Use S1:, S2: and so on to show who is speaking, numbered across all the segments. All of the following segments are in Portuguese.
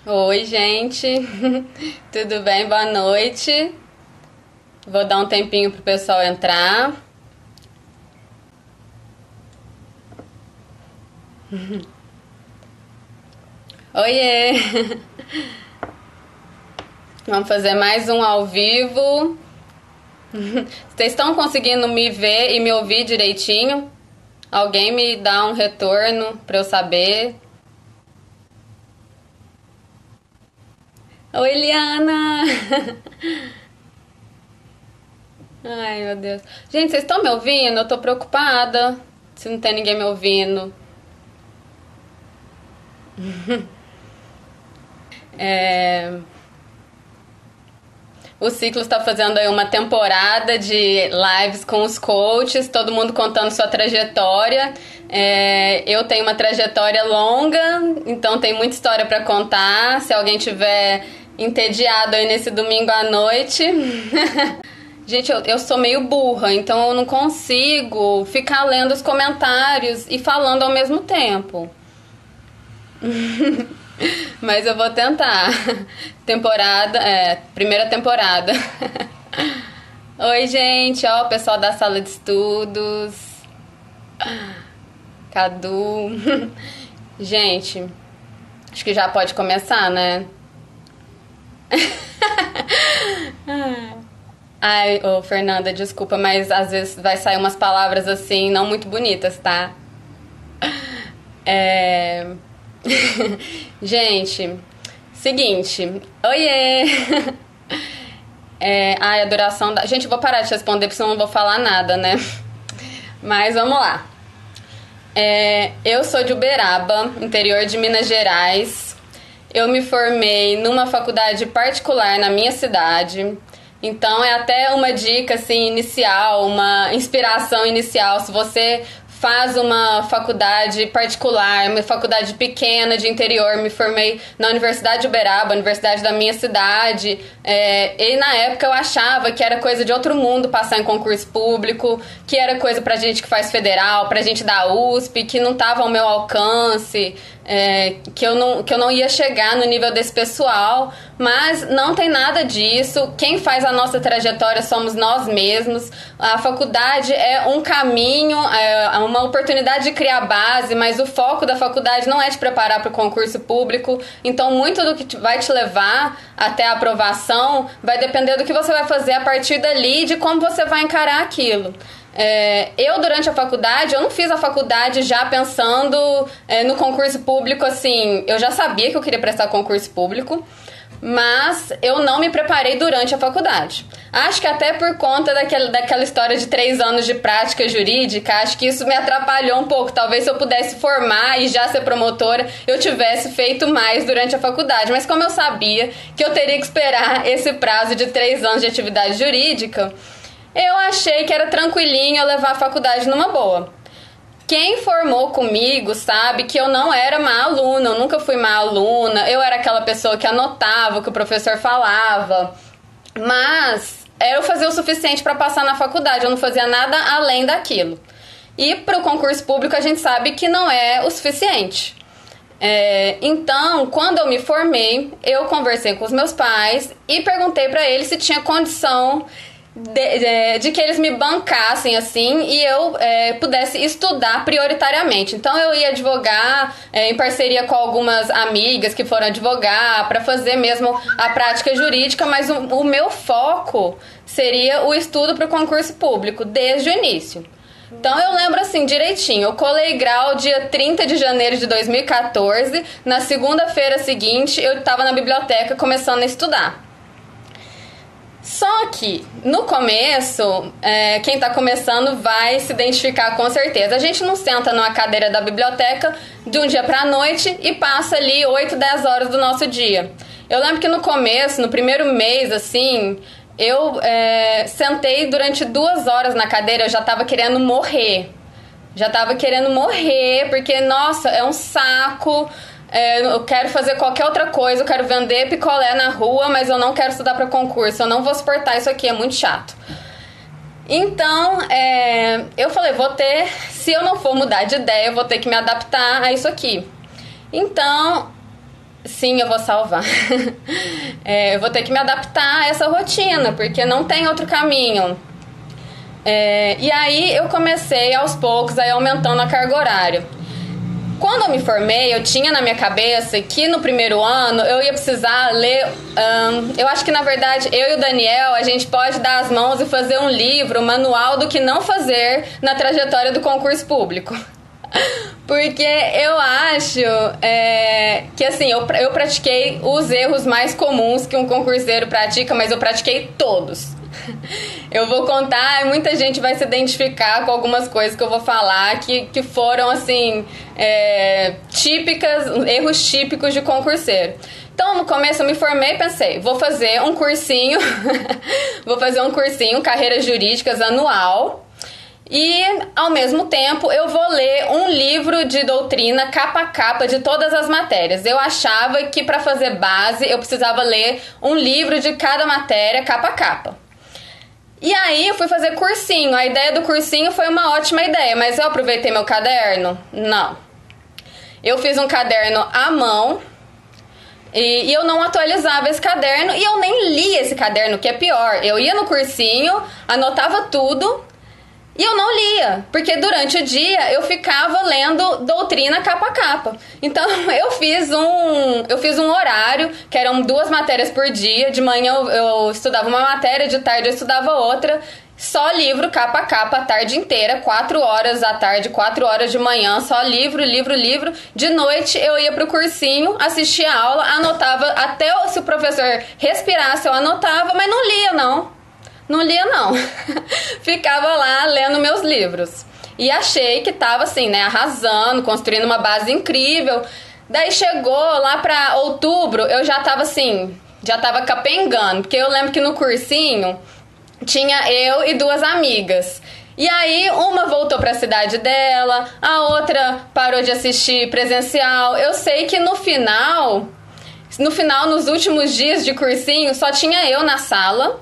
S1: Oi, gente. Tudo bem? Boa noite. Vou dar um tempinho pro pessoal entrar. Oiê! Vamos fazer mais um ao vivo. Vocês estão conseguindo me ver e me ouvir direitinho? Alguém me dá um retorno para eu saber? Oi, Eliana! Ai, meu Deus. Gente, vocês estão me ouvindo? Eu tô preocupada se não tem ninguém me ouvindo. É... O Ciclo está fazendo aí uma temporada de lives com os coaches, todo mundo contando sua trajetória. Eu tenho uma trajetória longa, então tem muita história para contar. Se alguém tiver entediado aí nesse domingo à noite. Gente, eu sou meio burra, então eu não consigo ficar lendo os comentários e falando ao mesmo tempo. Mas eu vou tentar. Primeira temporada. Oi, gente, ó, o pessoal da sala de estudos. Cadu. Gente, acho que já pode começar, né? Ai, ô Fernanda, desculpa, mas às vezes vai sair umas palavras assim, não muito bonitas, tá? É... Gente, seguinte. Oiê! A duração da... Gente, eu vou parar de responder porque senão eu não vou falar nada, né? Mas vamos lá. Eu sou de Uberaba, interior de Minas Gerais. Eu me formei numa faculdade particular na minha cidade. Então é até uma dica assim, inicial, uma inspiração inicial. Se você faz uma faculdade particular, uma faculdade pequena de interior, me formei na Universidade de Uberaba, universidade da minha cidade, e na época eu achava que era coisa de outro mundo passar em concurso público, que era coisa pra gente que faz federal, pra gente da USP, que não tava ao meu alcance, que eu não ia chegar no nível desse pessoal, mas não tem nada disso. Quem faz a nossa trajetória somos nós mesmos. A faculdade é um caminho, é uma oportunidade de criar base, mas o foco da faculdade não é te preparar para o concurso público. Então muito do que vai te levar até a aprovação vai depender do que você vai fazer a partir dali, de como você vai encarar aquilo. Eu, durante a faculdade, eu não fiz a faculdade já pensando no concurso público, assim, eu já sabia que eu queria prestar concurso público, mas eu não me preparei durante a faculdade. Acho que até por conta daquela história de 3 anos de prática jurídica, acho que isso me atrapalhou um pouco. Talvez se eu pudesse formar e já ser promotora, eu tivesse feito mais durante a faculdade. Mas como eu sabia que eu teria que esperar esse prazo de 3 anos de atividade jurídica, eu achei que era tranquilinho eu levar a faculdade numa boa. Quem formou comigo sabe que eu não era má aluna, eu nunca fui má aluna, eu era aquela pessoa que anotava o que o professor falava, mas eu fazia o suficiente para passar na faculdade, eu não fazia nada além daquilo. E para o concurso público a gente sabe que não é o suficiente. Então, quando eu me formei, eu conversei com os meus pais e perguntei para eles se tinha condição de que eles me bancassem assim e eu pudesse estudar prioritariamente. Então eu ia advogar em parceria com algumas amigas que foram advogar para fazer mesmo a prática jurídica, mas o meu foco seria o estudo para o concurso público desde o início. Então eu lembro assim direitinho, eu colei grau dia 30 de janeiro de 2014, na segunda-feira seguinte eu estava na biblioteca começando a estudar. Só que, no começo, quem está começando vai se identificar com certeza. A gente não senta numa cadeira da biblioteca de um dia para a noite e passa ali 8, 10 horas do nosso dia. Eu lembro que no começo, no primeiro mês, assim, eu sentei durante 2 horas na cadeira, eu já estava querendo morrer. Já estava querendo morrer, porque, nossa, é um saco. Eu quero fazer qualquer outra coisa, eu quero vender picolé na rua, mas eu não quero estudar para concurso, eu não vou suportar isso aqui, é muito chato. Então, eu falei, se eu não for mudar de ideia, eu vou ter que me adaptar a isso aqui. Então, Sim, eu vou salvar. Eu vou ter que me adaptar a essa rotina, porque não tem outro caminho. E aí eu comecei aos poucos aí aumentando a carga horária. Quando eu me formei, eu tinha na minha cabeça que no primeiro ano eu ia precisar ler. Eu acho que na verdade eu e o Daniel, a gente pode dar as mãos e fazer um livro, um manual do que não fazer na trajetória do concurso público. Porque eu acho que assim, eu pratiquei os erros mais comuns que um concurseiro pratica, mas eu pratiquei todos. Eu vou contar e muita gente vai se identificar com algumas coisas que eu vou falar que foram assim, típicas, erros típicos de concurseiro. Então, no começo eu me formei e pensei, vou fazer um cursinho, Carreiras Jurídicas anual. E, ao mesmo tempo, eu vou ler um livro de doutrina capa a capa de todas as matérias. Eu achava que para fazer base eu precisava ler um livro de cada matéria capa a capa. E aí eu fui fazer cursinho. A ideia do cursinho foi uma ótima ideia, mas eu aproveitei meu caderno? Não. Eu fiz um caderno à mão e eu não atualizava esse caderno e eu nem li esse caderno, que é pior. Eu ia no cursinho, anotava tudo e eu não lia, porque durante o dia eu ficava lendo doutrina capa a capa. Então eu fiz um horário, que eram 2 matérias por dia. De manhã eu estudava uma matéria, de tarde eu estudava outra. Só livro capa a capa a tarde inteira, 4 horas da tarde, 4 horas de manhã, só livro. De noite eu ia pro cursinho, assistia a aula, anotava, até se o professor respirasse eu anotava, mas não lia não. Ficava lá lendo meus livros. E achei que tava assim, né, arrasando, construindo uma base incrível. Daí chegou lá pra outubro, eu já tava assim, já tava capengando. Porque eu lembro que no cursinho tinha eu e 2 amigas. E aí uma voltou pra cidade dela, a outra parou de assistir presencial. Eu sei que no final, nos últimos dias de cursinho, só tinha eu na sala.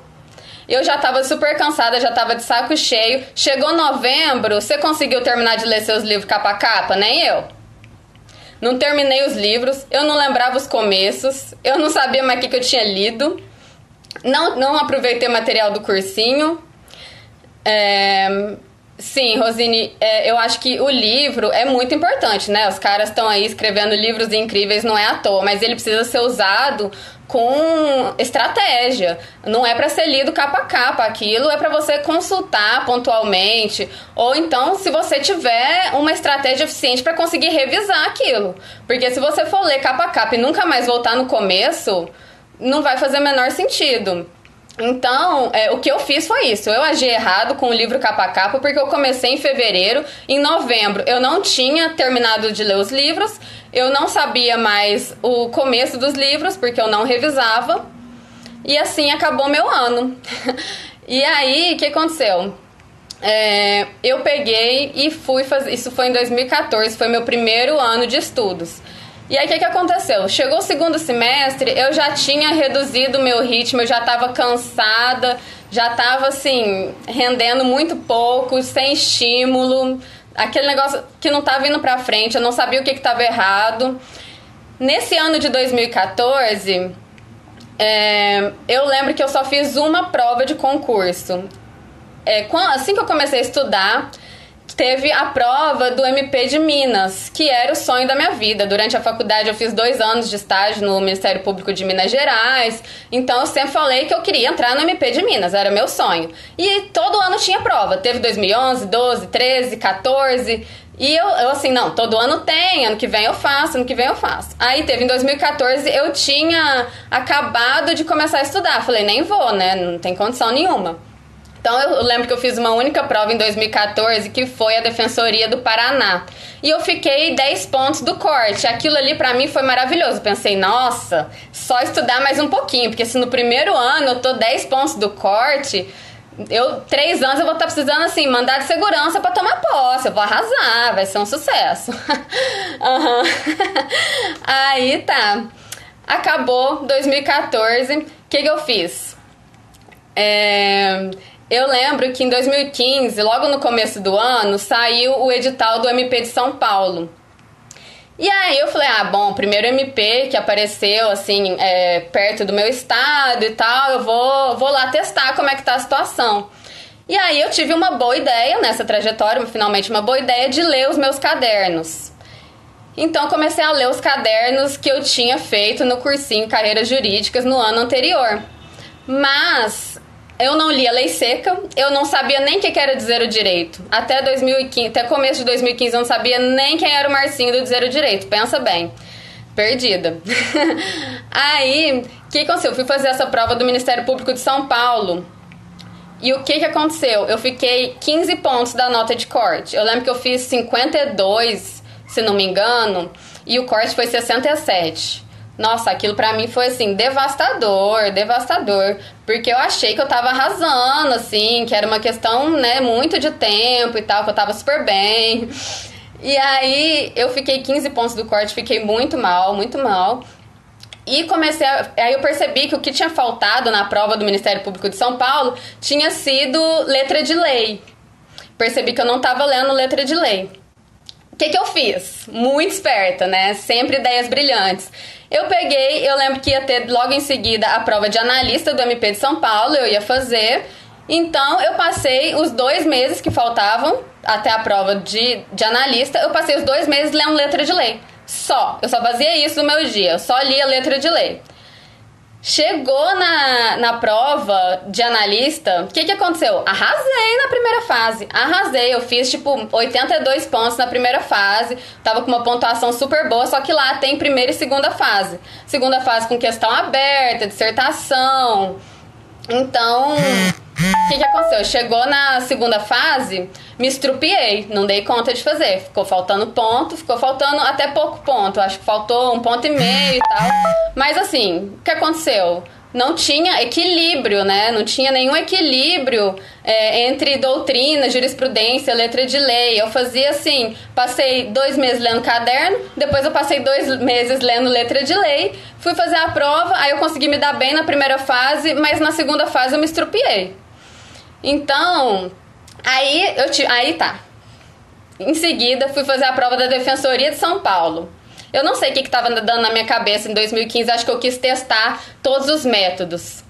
S1: Eu já tava super cansada, já tava de saco cheio. Chegou novembro, você conseguiu terminar de ler seus livros capa a capa? Nem eu. Não terminei os livros, eu não lembrava os começos, eu não sabia mais o que eu tinha lido. Não aproveitei o material do cursinho. Sim, Rosine, eu acho que o livro é muito importante, né? Os caras estão aí escrevendo livros incríveis, não é à toa, mas ele precisa ser usado com estratégia. Não é para ser lido capa a capa, aquilo é para você consultar pontualmente, ou então se você tiver uma estratégia eficiente para conseguir revisar aquilo. Porque se você for ler capa a capa e nunca mais voltar no começo, não vai fazer o menor sentido. Então, o que eu fiz foi isso. Eu agi errado com o livro capa a capa, porque eu comecei em fevereiro. Em novembro, eu não tinha terminado de ler os livros. Eu não sabia mais o começo dos livros, porque eu não revisava. E assim acabou meu ano. E aí, o que aconteceu? Eu peguei e fui fazer... Isso foi em 2014, foi meu primeiro ano de estudos. E aí, o que aconteceu? Chegou o segundo semestre, eu já tinha reduzido o meu ritmo, eu já estava cansada, já estava, assim, rendendo muito pouco, sem estímulo, aquele negócio que não estava indo pra frente, eu não sabia o que estava errado. Nesse ano de 2014, eu lembro que eu só fiz uma prova de concurso. Assim que eu comecei a estudar, teve a prova do MP de Minas, que era o sonho da minha vida. Durante a faculdade eu fiz 2 anos de estágio no Ministério Público de Minas Gerais, então eu sempre falei que eu queria entrar no MP de Minas, era meu sonho. E todo ano tinha prova, teve 2011, 12, 13, 14... E eu assim, não, todo ano tem, ano que vem eu faço. Aí teve em 2014, eu tinha acabado de começar a estudar, falei, nem vou, né, não tem condição nenhuma. Então eu lembro que eu fiz uma única prova em 2014, que foi a Defensoria do Paraná. E eu fiquei 10 pontos do corte. Aquilo ali pra mim foi maravilhoso. Pensei, nossa, só estudar mais um pouquinho, porque se no primeiro ano eu tô 10 pontos do corte, 3 anos eu vou estar precisando, assim, mandar de segurança pra tomar posse. Eu vou arrasar, vai ser um sucesso. Uhum. Aí tá. Acabou 2014. O que eu fiz? Eu lembro que em 2015, logo no começo do ano, saiu o edital do MP de São Paulo. E aí eu falei, ah, bom, primeiro MP que apareceu, assim, perto do meu estado e tal, eu vou lá testar como é que tá a situação. E aí eu tive uma boa ideia nessa trajetória, finalmente uma boa ideia de ler os meus cadernos. Então comecei a ler os cadernos que eu tinha feito no cursinho Carreiras Jurídicas no ano anterior. Mas eu não lia lei seca, eu não sabia nem o que era dizer o direito. Até 2015, até começo de 2015 eu não sabia nem quem era o Marcinho do dizer o direito. Pensa bem. Perdida. Aí, o que aconteceu? Eu fui fazer essa prova do Ministério Público de São Paulo. E o que aconteceu? Eu fiquei 15 pontos da nota de corte. Eu lembro que eu fiz 52, se não me engano, e o corte foi 67. Nossa, aquilo pra mim foi, assim, devastador, porque eu achei que eu tava arrasando, assim, que era uma questão, né, muito de tempo e tal, que eu tava super bem. E aí, eu fiquei 15 pontos do corte, fiquei muito mal, e aí eu percebi que o que tinha faltado na prova do Ministério Público de São Paulo tinha sido letra de lei. Percebi que eu não tava lendo letra de lei. O que eu fiz? Muito esperta, né? Sempre ideias brilhantes. Eu lembro que ia ter logo em seguida a prova de analista do MP de São Paulo, eu ia fazer. Então, eu passei os 2 meses que faltavam até a prova de analista, eu passei os 2 meses lendo letra de lei. Eu só fazia isso no meu dia, eu só lia letra de lei. Chegou na prova de analista, o que aconteceu? Arrasei na primeira fase, eu fiz tipo 82 pontos na primeira fase, tava com uma pontuação super boa, só que lá tem primeira e segunda fase. Segunda fase com questão aberta, dissertação. Então, o que aconteceu? Chegou na segunda fase, me estrupiei, não dei conta de fazer. Ficou faltando ponto, ficou faltando até pouco ponto. Acho que faltou 1,5 ponto e tal. Mas assim, o que aconteceu? Não tinha equilíbrio, né? Não tinha nenhum equilíbrio entre doutrina, jurisprudência, letra de lei. Eu fazia assim, passei 2 meses lendo caderno, depois eu passei 2 meses lendo letra de lei, fui fazer a prova, aí eu consegui me dar bem na primeira fase, mas na segunda fase eu me estrupiei. Então, aí tá. Em seguida, fui fazer a prova da Defensoria de São Paulo. Eu não sei o que estava dando na minha cabeça em 2015, acho que eu quis testar todos os métodos.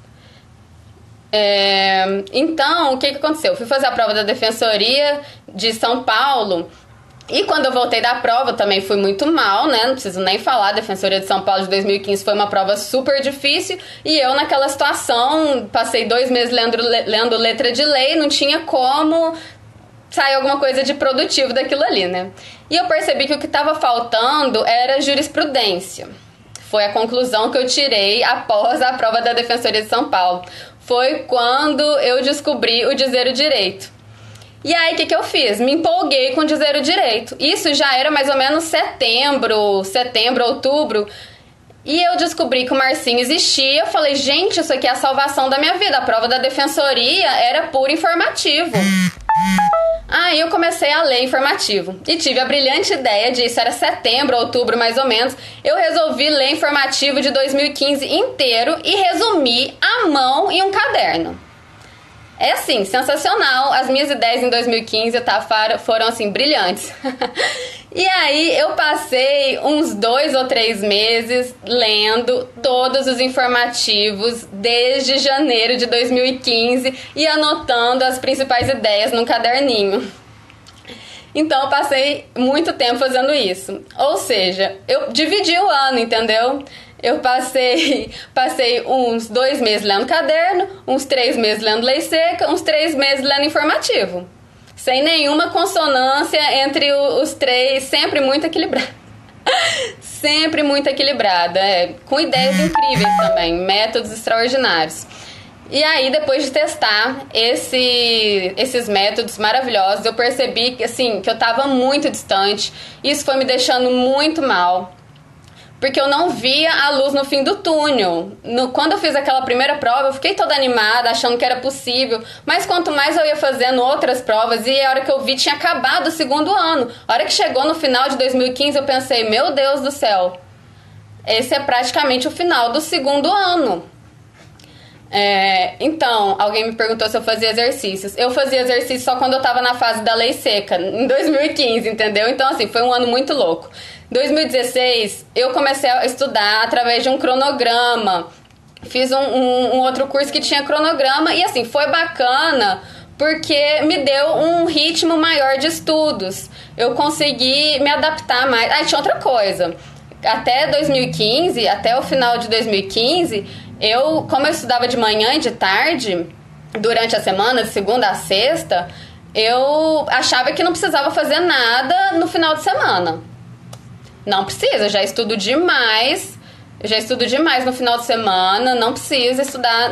S1: Então, o que aconteceu? Eu fui fazer a prova da Defensoria de São Paulo e quando eu voltei da prova também fui muito mal, né? Não preciso nem falar, a Defensoria de São Paulo de 2015 foi uma prova super difícil e eu naquela situação passei 2 meses lendo letra de lei, não tinha como sair alguma coisa de produtivo daquilo ali, né? E eu percebi que o que estava faltando era jurisprudência. Foi a conclusão que eu tirei após a prova da Defensoria de São Paulo. Foi quando eu descobri o dizer o direito. E aí, o que eu fiz? Me empolguei com dizer o direito. Isso já era mais ou menos setembro, outubro. E eu descobri que o Marcinho existia. Eu falei, gente, isso aqui é a salvação da minha vida. A prova da Defensoria era puro informativo. Aí eu comecei a ler informativo e tive a brilhante ideia de, isso era setembro, outubro mais ou menos, eu resolvi ler informativo de 2015 inteiro e resumir à mão em um caderno. É assim, sensacional, as minhas ideias em 2015 foram assim, brilhantes. E aí eu passei uns 2 ou 3 meses lendo todos os informativos desde janeiro de 2015 e anotando as principais ideias num caderninho. Então eu passei muito tempo fazendo isso. Ou seja, eu dividi o ano, entendeu? Eu passei uns 2 meses lendo caderno, uns 3 meses lendo lei seca, uns 3 meses lendo informativo. Sem nenhuma consonância entre os 3, sempre muito equilibrado. Sempre muito equilibrada, com ideias incríveis também, métodos extraordinários. E aí, depois de testar esses métodos maravilhosos, eu percebi que, assim, que eu estava muito distante. Isso foi me deixando muito mal, porque eu não via a luz no fim do túnel. Quando eu fiz aquela primeira prova, eu fiquei toda animada, achando que era possível. Mas quanto mais eu ia fazendo outras provas, e a hora que eu vi, tinha acabado o segundo ano. A hora que chegou no final de 2015, eu pensei, meu Deus do céu, esse é praticamente o final do segundo ano. Então, alguém me perguntou se eu fazia exercícios. Eu fazia exercício só quando eu tava na fase da lei seca, em 2015, entendeu? Então, assim, foi um ano muito louco. 2016, eu comecei a estudar através de um cronograma. Fiz um outro curso que tinha cronograma e assim, foi bacana porque me deu um ritmo maior de estudos. Eu consegui me adaptar mais. Ah, tinha outra coisa. Até 2015, até o final de 2015, como eu estudava de manhã e de tarde, durante a semana, de segunda a sexta, eu achava que não precisava fazer nada no final de semana. Não precisa, já estudo demais no final de semana, não precisa estudar.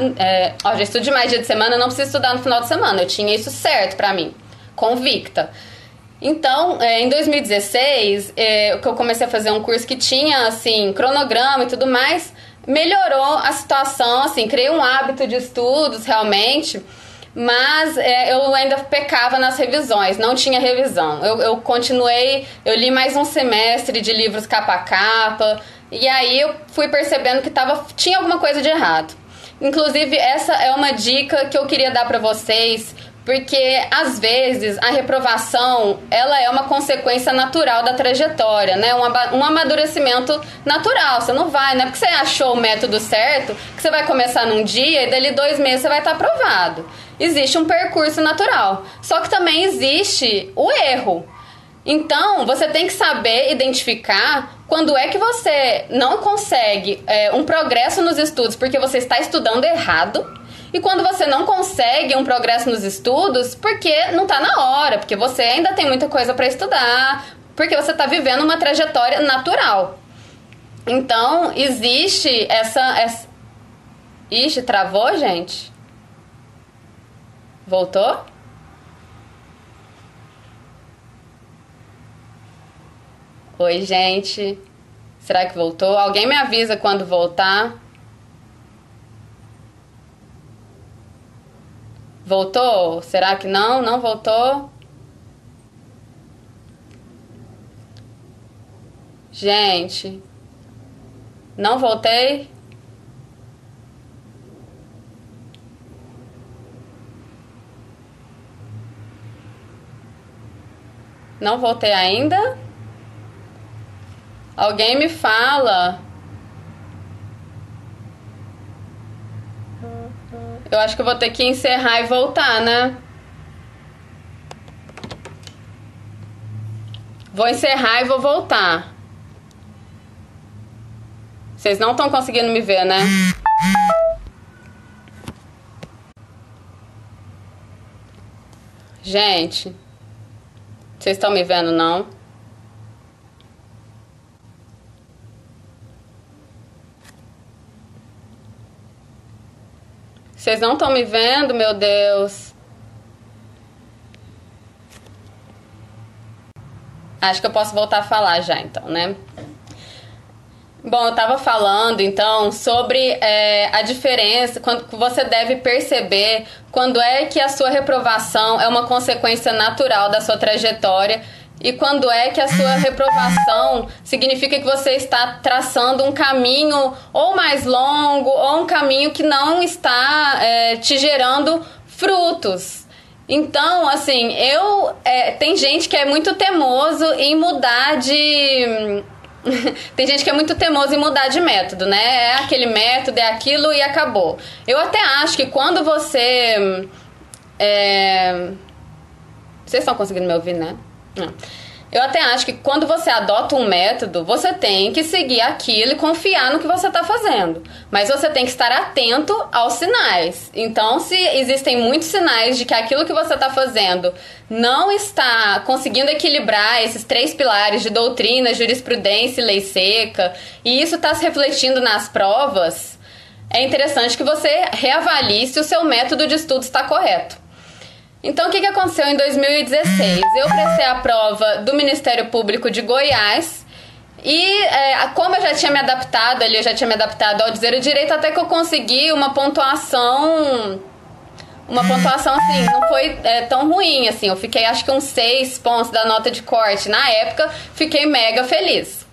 S1: Já estudo demais dia de semana, não precisa estudar no final de semana. Eu tinha isso certo pra mim, convicta. Então, em 2016, que eu comecei a fazer um curso que tinha, assim, cronograma e tudo mais, melhorou a situação, assim, criei um hábito de estudos, realmente, mas eu ainda pecava nas revisões, não tinha revisão. Eu continuei, eu li mais um semestre de livros capa a capa, e aí eu fui percebendo que tinha alguma coisa de errado. Inclusive, essa é uma dica que eu queria dar pra vocês, porque às vezes a reprovação ela é uma consequência natural da trajetória, né? Um amadurecimento natural. Você não é porque você achou o método certo que você vai começar num dia e dali 2 meses você vai estar aprovado. Existe um percurso natural. Só que também existe o erro. Então, você tem que saber identificar quando é que você não consegue um progresso nos estudos porque você está estudando errado e quando você não consegue um progresso nos estudos porque não está na hora, porque você ainda tem muita coisa para estudar, porque você está vivendo uma trajetória natural. Então, existe essa... Ixi, travou, gente? Voltou? Oi, gente. Será que voltou? Alguém me avisa quando voltar. Voltou? Será que não? Não voltou? Gente. Não voltei? Não voltei ainda? Alguém me fala. Eu acho que eu vou ter que encerrar e voltar, né? Vou encerrar e vou voltar. Vocês não estão conseguindo me ver, né? Gente, vocês estão me vendo, não? Vocês não estão me vendo, meu Deus. Acho que eu posso voltar a falar já, então, né? Bom, eu tava falando, então, sobre a diferença, quando você deve perceber quando é que a sua reprovação é uma consequência natural da sua trajetória e quando é que a sua reprovação significa que você está traçando um caminho ou mais longo ou um caminho que não está te gerando frutos. Então, assim, tem gente que é muito teimoso em mudar de... Tem gente que é muito teimosa em mudar de método, né? É aquele método, é aquilo e acabou. Eu até acho que quando você... Vocês estão conseguindo me ouvir, né? Não. Eu até acho que quando você adota um método, você tem que seguir aquilo e confiar no que você está fazendo. Mas você tem que estar atento aos sinais. Então, se existem muitos sinais de que aquilo que você está fazendo não está conseguindo equilibrar esses 3 pilares de doutrina, jurisprudência e lei seca, e isso está se refletindo nas provas, é interessante que você reavalie se o seu método de estudo está correto. Então, o que aconteceu em 2016? Eu prestei a prova do Ministério Público de Goiás e, como eu já tinha me adaptado ali, eu já tinha me adaptado ao dizer o direito, até que eu consegui uma pontuação assim, não foi tão ruim, assim, eu fiquei acho que uns 6 pontos da nota de corte. Na época, fiquei mega feliz.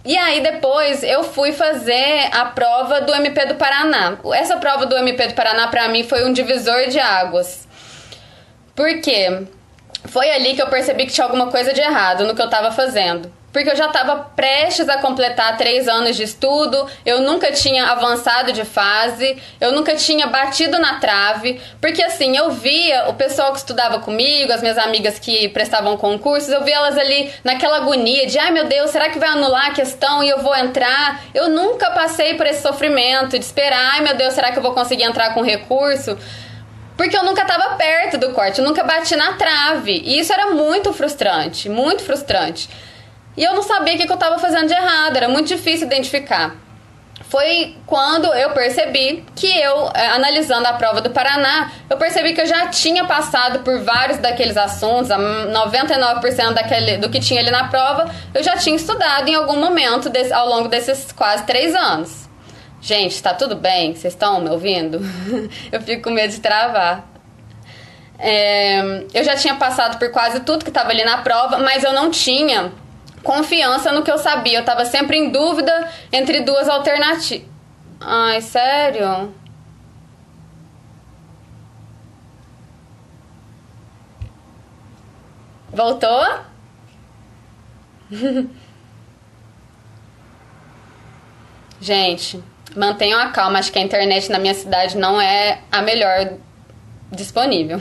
S1: E aí depois eu fui fazer a prova do MP do Paraná. Essa prova do MP do Paraná pra mim foi um divisor de águas. Por quê? foi ali que eu percebi que tinha alguma coisa de errado no que eu tava fazendo. Porque eu já estava prestes a completar 3 anos de estudo, eu nunca tinha avançado de fase, eu nunca tinha batido na trave, porque assim, eu via o pessoal que estudava comigo, as minhas amigas que prestavam concursos, eu via elas ali naquela agonia de, ai meu Deus, será que vai anular a questão e eu vou entrar? Eu nunca passei por esse sofrimento de esperar, ai meu Deus, será que eu vou conseguir entrar com recurso? Porque eu nunca estava perto do corte, eu nunca bati na trave, e isso era muito frustrante, muito frustrante. E eu não sabia o que eu estava fazendo de errado, era muito difícil identificar. Foi quando eu percebi que analisando a prova do Paraná, eu percebi que eu já tinha passado por vários daqueles assuntos, 99% do que tinha ali na prova, eu já tinha estudado em algum momento ao longo desses quase 3 anos. Gente, tá tudo bem? Vocês estão me ouvindo? Eu fico com medo de travar. Eu já tinha passado por quase tudo que estava ali na prova, mas eu não tinha confiança no que eu sabia. Eu tava sempre em dúvida entre 2 alternativas. Ai, sério? Voltou? Gente, mantenham a calma. Acho que a internet na minha cidade não é a melhor disponível.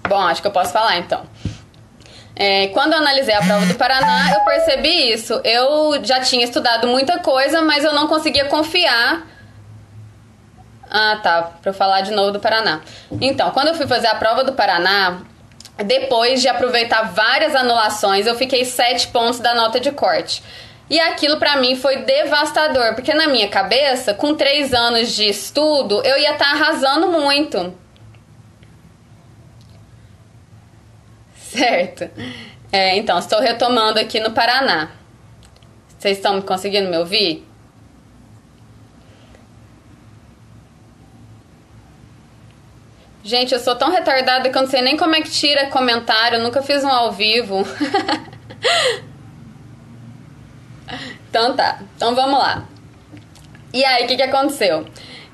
S1: Bom, acho que eu posso falar então. Quando eu analisei a prova do Paraná, eu percebi isso. Eu já tinha estudado muita coisa, mas eu não conseguia confiar. Ah, tá, pra eu falar de novo do Paraná. Então, quando eu fui fazer a prova do Paraná, depois de aproveitar várias anulações, eu fiquei 7 pontos da nota de corte. E aquilo pra mim foi devastador, porque na minha cabeça, com 3 anos de estudo, eu ia estar arrasando muito. Certo. Então, estou retomando aqui no Paraná. Vocês estão conseguindo me ouvir? Gente, eu sou tão retardada que eu não sei nem como é que tira comentário. Eu nunca fiz um ao vivo. Então tá. Então vamos lá. E aí, o que aconteceu?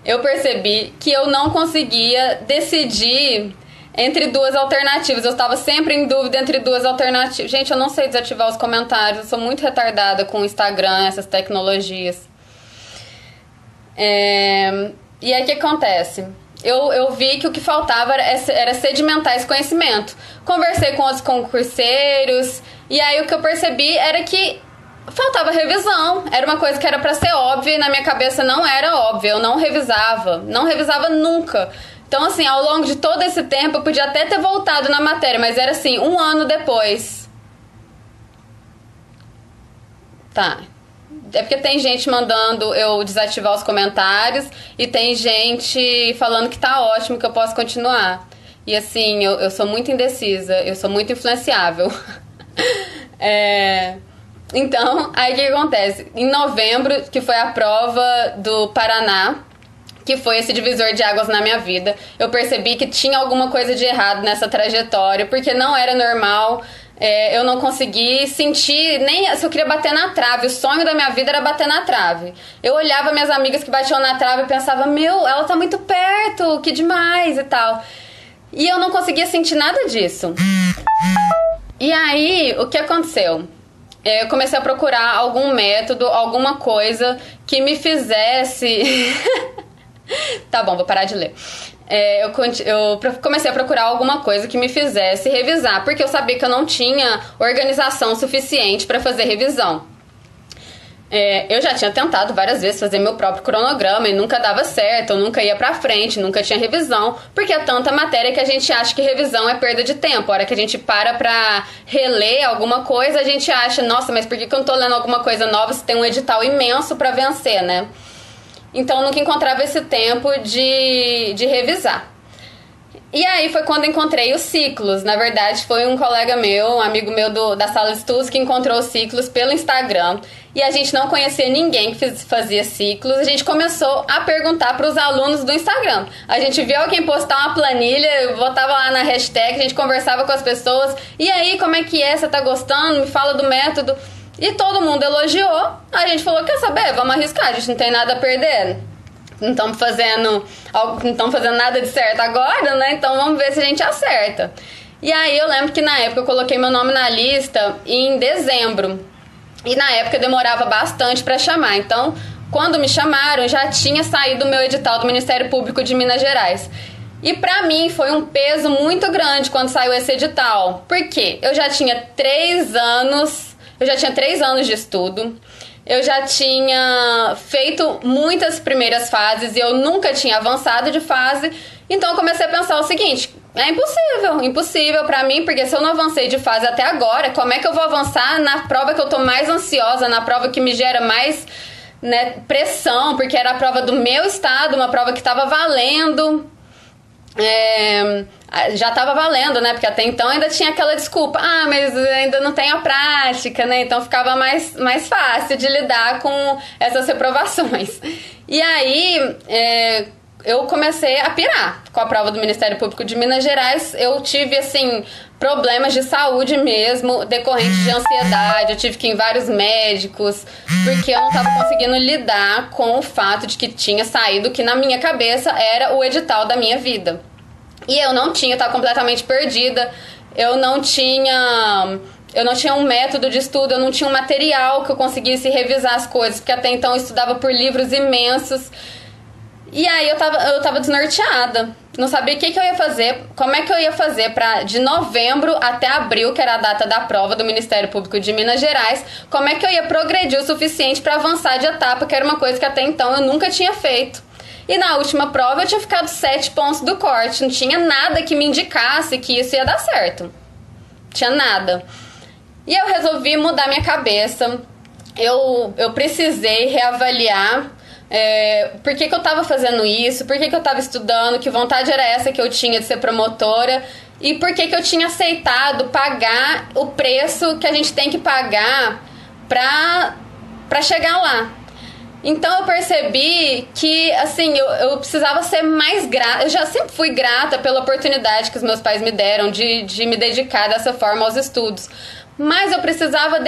S1: Eu percebi que eu não conseguia decidir entre 2 alternativas. Eu estava sempre em dúvida entre 2 alternativas. Gente, eu não sei desativar os comentários. Eu sou muito retardada com o Instagram, essas tecnologias. E aí, o que acontece? Eu vi que o que faltava era sedimentar esse conhecimento. Conversei com outros concurseiros. E aí, o que eu percebi era que faltava revisão. Era uma coisa que era pra ser óbvia e na minha cabeça não era óbvia. Eu não revisava. Não revisava nunca. Então, assim, ao longo de todo esse tempo, eu podia até ter voltado na matéria, mas era assim, 1 ano depois. Tá. É porque tem gente mandando eu desativar os comentários e tem gente falando que tá ótimo, que eu posso continuar. E assim, eu sou muito indecisa, eu sou muito influenciável. Então, aí o que acontece? Em novembro, que foi a prova do Paraná, que foi esse divisor de águas na minha vida, eu percebi que tinha alguma coisa de errado nessa trajetória, porque não era normal, eu não consegui sentir nem se eu queria bater na trave. O sonho da minha vida era bater na trave. Eu olhava minhas amigas que batiam na trave e pensava, meu, ela tá muito perto, que demais e tal. E eu não conseguia sentir nada disso. E aí, o que aconteceu? Eu comecei a procurar algum método, alguma coisa que me fizesse... Tá bom, vou parar de ler. Eu comecei a procurar alguma coisa que me fizesse revisar, porque eu sabia que eu não tinha organização suficiente para fazer revisão. Eu já tinha tentado várias vezes fazer meu próprio cronograma e nunca dava certo, eu nunca ia pra frente, nunca tinha revisão, porque é tanta matéria que a gente acha que revisão é perda de tempo. A hora que a gente para pra reler alguma coisa, a gente acha, nossa, mas por que eu não tô lendo alguma coisa nova se tem um edital imenso pra vencer, né? Então eu nunca encontrava esse tempo de revisar. E aí foi quando encontrei os ciclos. Na verdade, foi um colega meu, um amigo meu da sala de estudos, que encontrou os ciclos pelo Instagram. E a gente não conhecia ninguém que fazia ciclos. A gente começou a perguntar para os alunos do Instagram. A gente viu alguém postar uma planilha, botava lá na hashtag, a gente conversava com as pessoas. E aí, como é que é? Você tá gostando? Me fala do método. E todo mundo elogiou. A gente falou, quer saber? Vamos arriscar, a gente não tem nada a perder. não estamos fazendo nada de certo agora, né? Então vamos ver se a gente acerta. E aí eu lembro que na época eu coloquei meu nome na lista em dezembro. E na época demorava bastante para chamar. Então, quando me chamaram, já tinha saído o meu edital do Ministério Público de Minas Gerais. E pra mim foi um peso muito grande quando saiu esse edital. Por quê? Eu já tinha 3 anos de estudo. Eu já tinha feito muitas primeiras fases e eu nunca tinha avançado de fase. Então eu comecei a pensar o seguinte: é impossível pra mim, porque se eu não avancei de fase até agora, como é que eu vou avançar na prova que eu tô mais ansiosa, na prova que me gera mais, né, pressão, porque era a prova do meu estado, uma prova que tava valendo. Já tava valendo, né? Porque até então ainda tinha aquela desculpa: ah, mas ainda não tenho a prática, né? Então ficava mais fácil de lidar com essas reprovações. E aí eu comecei a pirar com a prova do Ministério Público de Minas Gerais. Eu tive, assim, problemas de saúde mesmo, decorrentes de ansiedade. Eu tive que ir em vários médicos, porque eu não tava conseguindo lidar com o fato de que tinha saído, que na minha cabeça era o edital da minha vida. E eu tava completamente perdida. Eu não tinha um método de estudo, eu não tinha um material que eu conseguisse revisar as coisas, porque até então eu estudava por livros imensos. E aí eu tava desnorteada. Não sabia o que eu ia fazer, como é que eu ia fazer pra, de novembro até abril, que era a data da prova do Ministério Público de Minas Gerais, como é que eu ia progredir o suficiente pra avançar de etapa, que era uma coisa que até então eu nunca tinha feito. E na última prova eu tinha ficado 7 pontos do corte, não tinha nada que me indicasse que isso ia dar certo. Tinha nada. E eu resolvi mudar minha cabeça. Eu precisei reavaliar por que eu tava fazendo isso, por que eu tava estudando, que vontade era essa que eu tinha de ser promotora, e por que eu tinha aceitado pagar o preço que a gente tem que pagar pra chegar lá. Então eu percebi que, assim, eu precisava ser mais grata. Eu já sempre fui grata pela oportunidade que os meus pais me deram de me dedicar dessa forma aos estudos. Mas eu precisava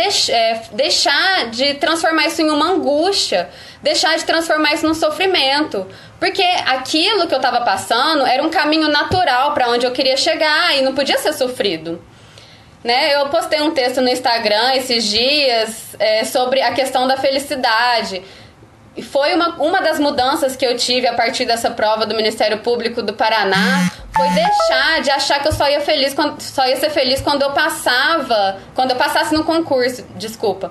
S1: deixar de transformar isso em uma angústia, deixar de transformar isso num sofrimento. Porque aquilo que eu estava passando era um caminho natural para onde eu queria chegar e não podia ser sofrido. Né? Eu postei um texto no Instagram esses dias sobre a questão da felicidade. E foi uma das mudanças que eu tive a partir dessa prova do Ministério Público do Paraná, foi deixar de achar que eu só ia ser feliz quando eu passasse no concurso, desculpa.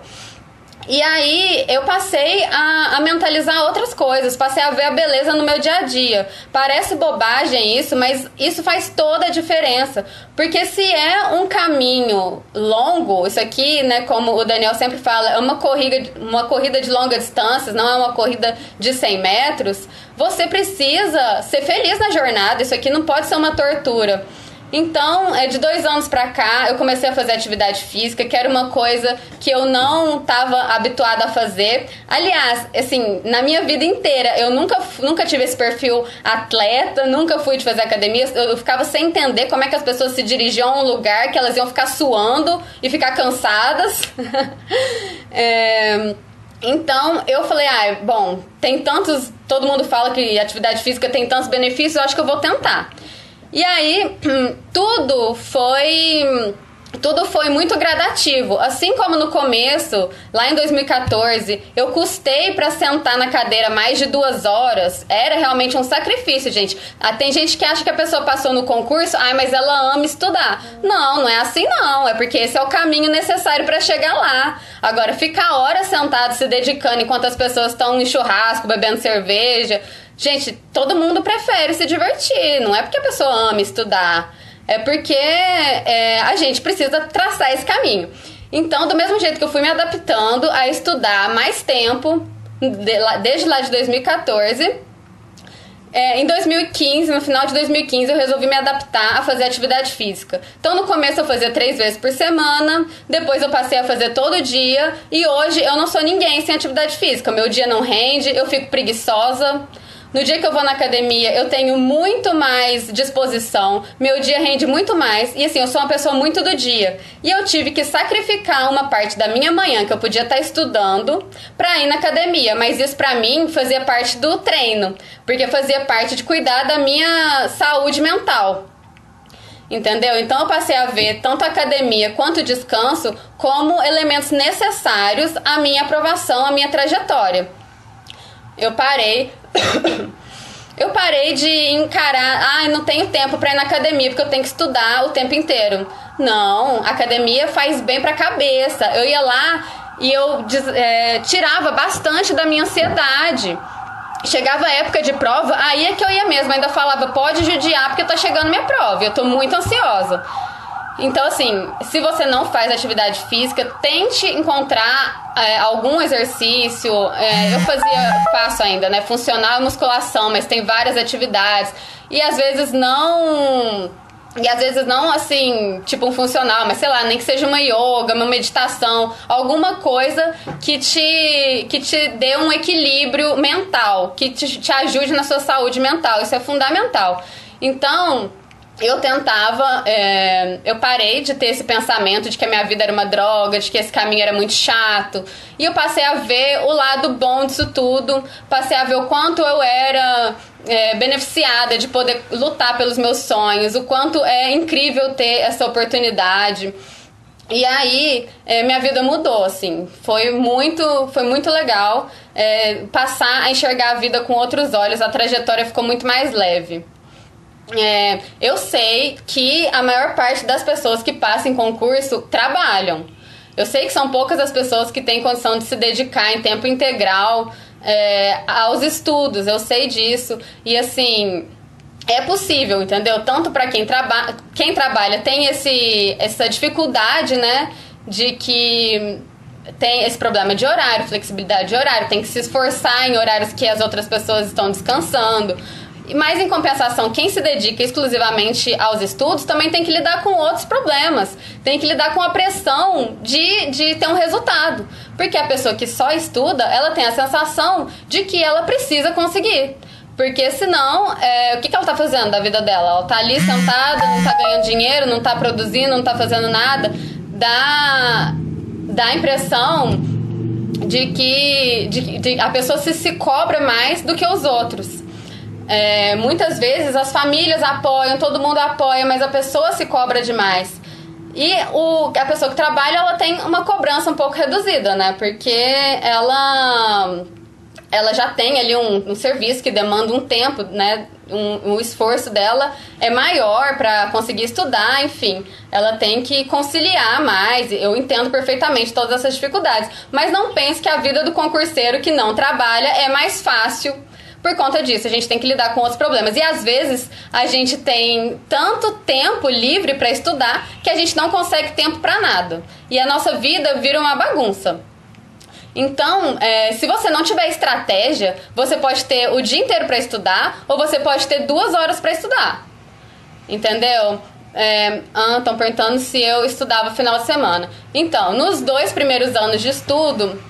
S1: E aí eu passei a mentalizar outras coisas, passei a ver a beleza no meu dia a dia. Parece bobagem isso, mas isso faz toda a diferença. Porque se é um caminho longo, isso aqui, né, como o Daniel sempre fala, é uma corrida de longa distância, não é uma corrida de 100 metros, você precisa ser feliz na jornada, isso aqui não pode ser uma tortura. Então, de 2 anos pra cá, eu comecei a fazer atividade física, que era uma coisa que eu não estava habituada a fazer. Aliás, assim, na minha vida inteira, eu nunca tive esse perfil atleta, nunca fui de fazer academia. Eu ficava sem entender como é que as pessoas se dirigiam a um lugar que elas iam ficar suando e ficar cansadas. Então, eu falei, bom, todo mundo fala que atividade física tem tantos benefícios, eu acho que eu vou tentar. E aí, tudo foi muito gradativo. Assim como no começo, lá em 2014, eu custei pra sentar na cadeira mais de 2 horas. Era realmente um sacrifício, gente. Tem gente que acha que a pessoa passou no concurso, mas ela ama estudar. Não é assim não. É porque esse é o caminho necessário pra chegar lá. Agora, ficar horas sentado se dedicando enquanto as pessoas estão em churrasco, bebendo cerveja... Gente, todo mundo prefere se divertir, não é porque a pessoa ama estudar, é porque a gente precisa traçar esse caminho. Então, do mesmo jeito que eu fui me adaptando a estudar mais tempo, desde lá de 2014, em 2015, no final de 2015, eu resolvi me adaptar a fazer atividade física. Então, no começo eu fazia 3 vezes por semana, depois eu passei a fazer todo dia, e hoje eu não sou ninguém sem atividade física. Meu dia não rende, eu fico preguiçosa. No dia que eu vou na academia, eu tenho muito mais disposição, meu dia rende muito mais. E assim, eu sou uma pessoa muito do dia. E eu tive que sacrificar uma parte da minha manhã, que eu podia estar estudando, pra ir na academia. Mas isso pra mim fazia parte do treino, porque fazia parte de cuidar da minha saúde mental. Entendeu? Então eu passei a ver tanto a academia quanto o descanso como elementos necessários à minha aprovação, à minha trajetória. Eu parei de encarar, não tenho tempo pra ir na academia porque eu tenho que estudar o tempo inteiro. Não, a academia faz bem pra cabeça. Eu ia lá e eu tirava bastante da minha ansiedade. Chegava a época de prova, aí é que eu ia mesmo, ainda falava, pode judiar porque tá chegando minha prova, eu tô muito ansiosa. Então, assim, se você não faz atividade física, tente encontrar algum exercício. Faço ainda, né? Funcional e musculação, mas tem várias atividades. E às vezes não, assim, tipo um funcional, mas sei lá, nem que seja uma yoga, uma meditação, alguma coisa que te dê um equilíbrio mental, que te ajude na sua saúde mental. Isso é fundamental. Então, eu parei de ter esse pensamento de que a minha vida era uma droga, de que esse caminho era muito chato, e eu passei a ver o lado bom disso tudo, passei a ver o quanto eu era beneficiada de poder lutar pelos meus sonhos, o quanto é incrível ter essa oportunidade. E aí, minha vida mudou, assim, foi muito legal passar a enxergar a vida com outros olhos, a trajetória ficou muito mais leve. Eu sei que a maior parte das pessoas que passam em concurso trabalham. Eu sei que são poucas as pessoas que têm condição de se dedicar em tempo integral aos estudos, eu sei disso. E assim, é possível, entendeu? Tanto para quem trabalha tem essa dificuldade, né? De que tem esse problema de horário, flexibilidade de horário, tem que se esforçar em horários que as outras pessoas estão descansando. Mas, em compensação, quem se dedica exclusivamente aos estudos também tem que lidar com outros problemas. Tem que lidar com a pressão de ter um resultado. Porque a pessoa que só estuda, ela tem a sensação de que ela precisa conseguir. Porque senão, o que ela tá fazendo da vida dela? Ela tá ali sentada, não tá ganhando dinheiro, não tá produzindo, não tá fazendo nada. Dá a impressão de que a pessoa se cobra mais do que os outros. Muitas vezes as famílias apoiam, todo mundo apoia, mas a pessoa se cobra demais. E a pessoa que trabalha, ela tem uma cobrança um pouco reduzida, né? Porque ela já tem ali um serviço que demanda um tempo, né? O esforço dela é maior para conseguir estudar, enfim. Ela tem que conciliar mais. Eu entendo perfeitamente todas essas dificuldades. Mas não pense que a vida do concurseiro que não trabalha é mais fácil. Por conta disso, a gente tem que lidar com outros problemas. E às vezes a gente tem tanto tempo livre para estudar que a gente não consegue tempo para nada. E a nossa vida vira uma bagunça. Então, se você não tiver estratégia, você pode ter o dia inteiro para estudar ou você pode ter 2 horas para estudar. Entendeu? Estão perguntando se eu estudava final de semana. Então, nos 2 primeiros anos de estudo,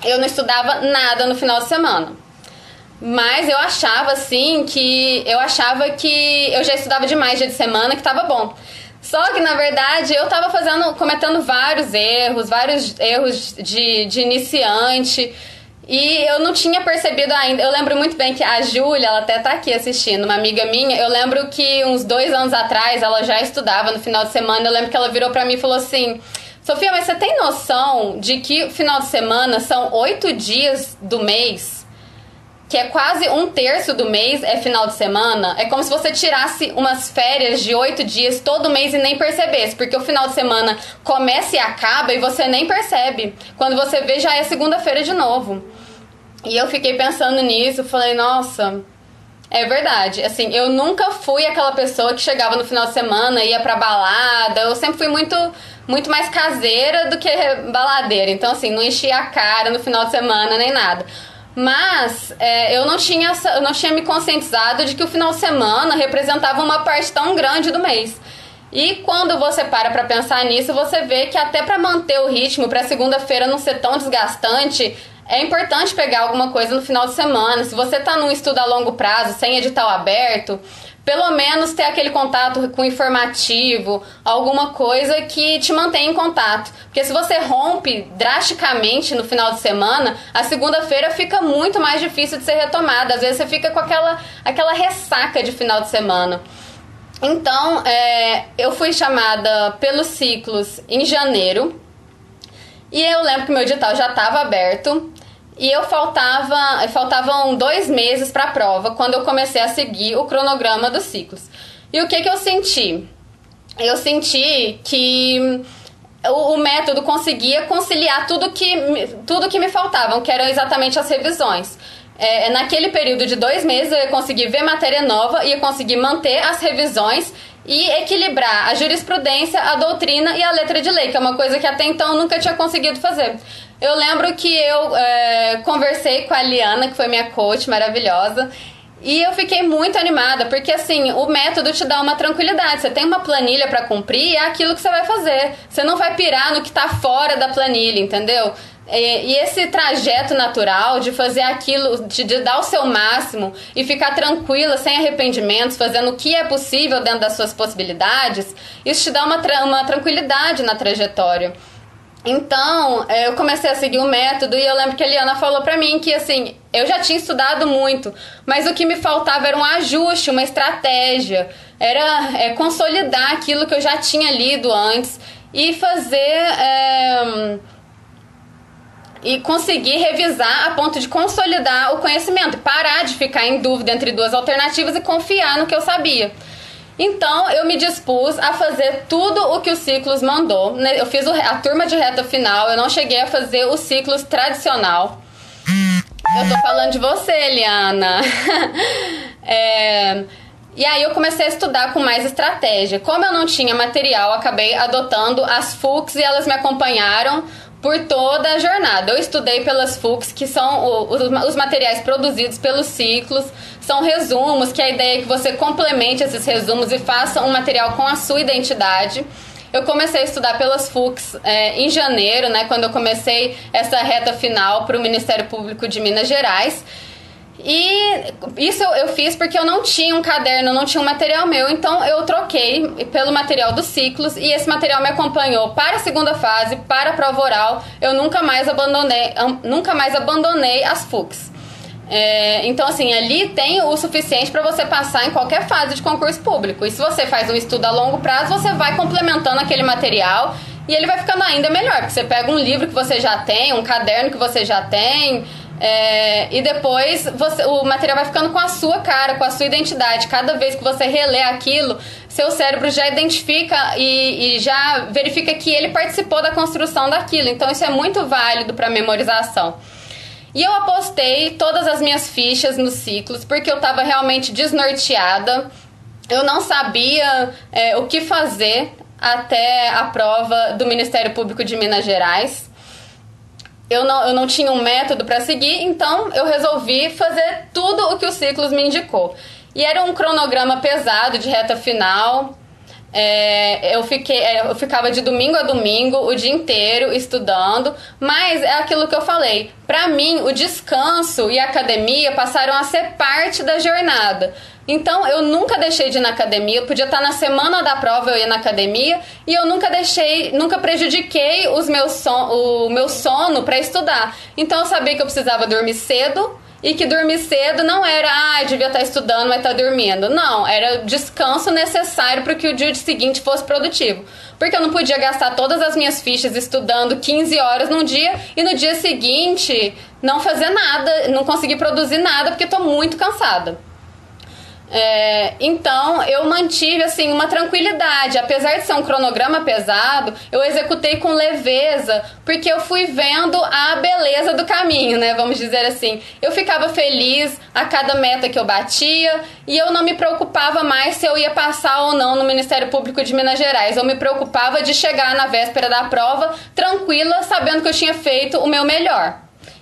S1: eu não estudava nada no final de semana. Mas eu achava assim que eu já estudava demais dia de semana, que tava bom. Só que na verdade eu tava cometendo vários erros de iniciante. E eu não tinha percebido ainda. Eu lembro muito bem que a Júlia, ela até tá aqui assistindo, uma amiga minha. Eu lembro que uns 2 anos atrás ela já estudava no final de semana. Eu lembro que ela virou pra mim e falou assim: Sofia, mas você tem noção de que final de semana são 8 dias do mês? Que é quase 1/3 do mês é final de semana. É como se você tirasse umas férias de 8 dias todo mês e nem percebesse, porque o final de semana começa e acaba e você nem percebe. Quando você vê, já é segunda-feira de novo. E eu fiquei pensando nisso, falei, nossa, é verdade. Assim, eu nunca fui aquela pessoa que chegava no final de semana, ia pra balada. Eu sempre fui muito mais caseira do que baladeira. Então, assim, não enchia a cara no final de semana nem nada. Mas eu não tinha me conscientizado de que o final de semana representava uma parte tão grande do mês. E quando você para pra pensar nisso, você vê que até pra manter o ritmo, pra segunda-feira não ser tão desgastante, é importante pegar alguma coisa no final de semana. Se você tá num estudo a longo prazo, sem edital aberto, pelo menos ter aquele contato com informativo, alguma coisa que te mantém em contato. Porque se você rompe drasticamente no final de semana, a segunda-feira fica muito mais difícil de ser retomada. Às vezes você fica com aquela ressaca de final de semana. Então, eu fui chamada pelos ciclos em janeiro. E eu lembro que meu edital já estava aberto. E faltavam 2 meses para a prova, quando eu comecei a seguir o cronograma dos ciclos. E o que eu senti? Eu senti que o método conseguia conciliar tudo que me faltavam, que eram exatamente as revisões. Naquele período de 2 meses eu ia conseguir ver matéria nova, ia conseguir manter as revisões e equilibrar a jurisprudência, a doutrina e a letra de lei, que é uma coisa que até então eu nunca tinha conseguido fazer. Eu lembro que eu conversei com a Liana, que foi minha coach maravilhosa, e eu fiquei muito animada, porque assim, o método te dá uma tranquilidade. Você tem uma planilha pra cumprir e é aquilo que você vai fazer. Você não vai pirar no que tá fora da planilha, entendeu? E esse trajeto natural de fazer aquilo, de dar o seu máximo e ficar tranquila, sem arrependimentos, fazendo o que é possível dentro das suas possibilidades, isso te dá uma tranquilidade na trajetória. Então, eu comecei a seguir o método e eu lembro que a Liana falou pra mim que, assim, eu já tinha estudado muito, mas o que me faltava era um ajuste, uma estratégia, era consolidar aquilo que eu já tinha lido antes e fazer... e conseguir revisar a ponto de consolidar o conhecimento, parar de ficar em dúvida entre 2 alternativas e confiar no que eu sabia. Então, eu me dispus a fazer tudo o que o Ciclos mandou. Eu fiz a turma de reta final, eu não cheguei a fazer o Ciclos tradicional. Eu tô falando de você, Eliana. E aí eu comecei a estudar com mais estratégia. Como eu não tinha material, acabei adotando as FUCs e elas me acompanharam por toda a jornada. Eu estudei pelas FUCs, que são os materiais produzidos pelos ciclos, são resumos, que a ideia é que você complemente esses resumos e faça um material com a sua identidade. Eu comecei a estudar pelas FUCs em janeiro, né, quando eu comecei essa reta final para o Ministério Público de Minas Gerais. E isso eu fiz porque eu não tinha um caderno, não tinha um material meu, então eu troquei pelo material dos ciclos e esse material me acompanhou para a segunda fase, para a prova oral. Eu nunca mais abandonei as FUCs. Então, assim, ali tem o suficiente para você passar em qualquer fase de concurso público. E se você faz um estudo a longo prazo, você vai complementando aquele material e ele vai ficando ainda melhor, porque você pega um livro que você já tem, um caderno que você já tem... e depois o material vai ficando com a sua cara, com a sua identidade. Cada vez que você relê aquilo, seu cérebro já identifica e já verifica que ele participou da construção daquilo. Então isso é muito válido para memorização. E eu apostei todas as minhas fichas nos ciclos, porque eu estava realmente desnorteada. Eu não sabia o que fazer até a prova do Ministério Público de Minas Gerais. Eu não tinha um método para seguir, então eu resolvi fazer tudo o que o Ciclos me indicou. E era um cronograma pesado de reta final. Eu ficava de domingo a domingo, o dia inteiro, estudando. Mas é aquilo que eu falei. Pra mim, o descanso e a academia passaram a ser parte da jornada. Então, eu nunca deixei de ir na academia. Eu podia estar na semana da prova, eu ia na academia. E eu nunca prejudiquei o meu sono para estudar. Então, eu sabia que eu precisava dormir cedo. E que dormir cedo não era, devia estar estudando, mas estar dormindo. Não, era descanso necessário para que o dia seguinte fosse produtivo. Porque eu não podia gastar todas as minhas fichas estudando 15 horas num dia e no dia seguinte não fazer nada, não conseguir produzir nada porque estou muito cansada. Então eu mantive assim uma tranquilidade. Apesar de ser um cronograma pesado, eu executei com leveza, porque eu fui vendo a beleza do caminho, né? Vamos dizer assim. Eu ficava feliz a cada meta que eu batia e eu não me preocupava mais se eu ia passar ou não no Ministério Público de Minas Gerais. Eu me preocupava de chegar na véspera da prova tranquila, sabendo que eu tinha feito o meu melhor.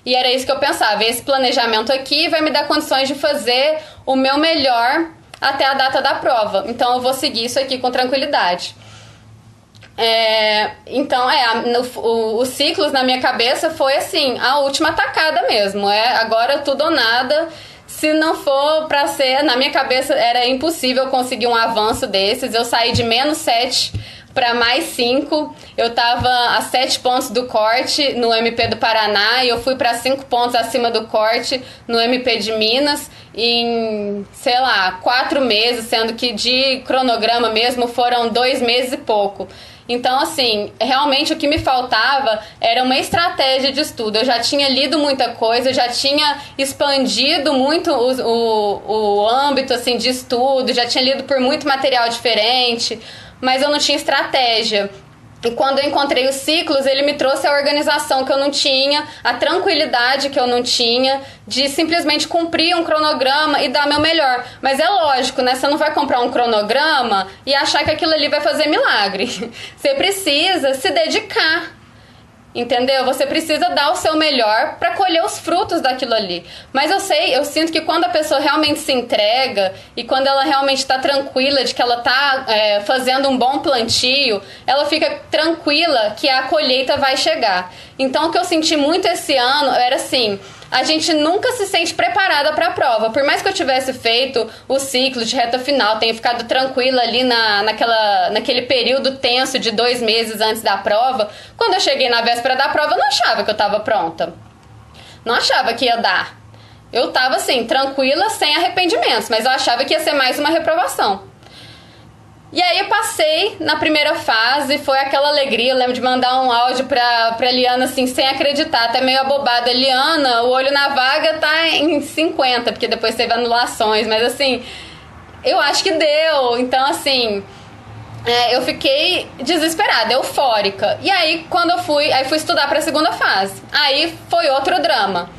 S1: E era isso que eu pensava, esse planejamento aqui vai me dar condições de fazer o meu melhor até a data da prova. Então eu vou seguir isso aqui com tranquilidade. Então, os ciclos na minha cabeça foi assim, a última tacada mesmo. Agora tudo ou nada. Se não for pra ser, na minha cabeça era impossível conseguir um avanço desses. Eu saí de -7 para +5. Eu tava a 7 pontos do corte no MP do Paraná e eu fui para 5 pontos acima do corte no MP de Minas em, sei lá, 4 meses, sendo que de cronograma mesmo foram 2 meses e pouco. Então, assim, realmente o que me faltava era uma estratégia de estudo. Eu já tinha lido muita coisa, eu já tinha expandido muito o âmbito, assim, de estudo, já tinha lido por muito material diferente, mas eu não tinha estratégia. E quando eu encontrei os ciclos, ele me trouxe a organização que eu não tinha, a tranquilidade que eu não tinha, de simplesmente cumprir um cronograma e dar meu melhor. Mas é lógico, né? Você não vai comprar um cronograma e achar que aquilo ali vai fazer milagre. Você precisa se dedicar. Entendeu? Você precisa dar o seu melhor para colher os frutos daquilo ali. Mas eu sinto que quando a pessoa realmente se entrega e quando ela realmente está tranquila de que ela está fazendo um bom plantio, ela fica tranquila que a colheita vai chegar. Então o que eu senti muito esse ano era assim: a gente nunca se sente preparada para a prova. Por mais que eu tivesse feito o ciclo de reta final, tenha ficado tranquila ali naquele período tenso de 2 meses antes da prova, quando eu cheguei na véspera da prova, eu não achava que eu estava pronta. Não achava que ia dar. Eu estava assim, tranquila, sem arrependimentos, mas eu achava que ia ser mais uma reprovação. E aí eu passei na primeira fase, foi aquela alegria. Eu lembro de mandar um áudio pra Liana, assim, sem acreditar, até meio abobada. Liana, o olho na vaga tá em 50, porque depois teve anulações, mas assim, eu acho que deu. Então, assim, eu fiquei desesperada, eufórica. E aí, quando eu fui estudar pra segunda fase. Aí foi outro drama.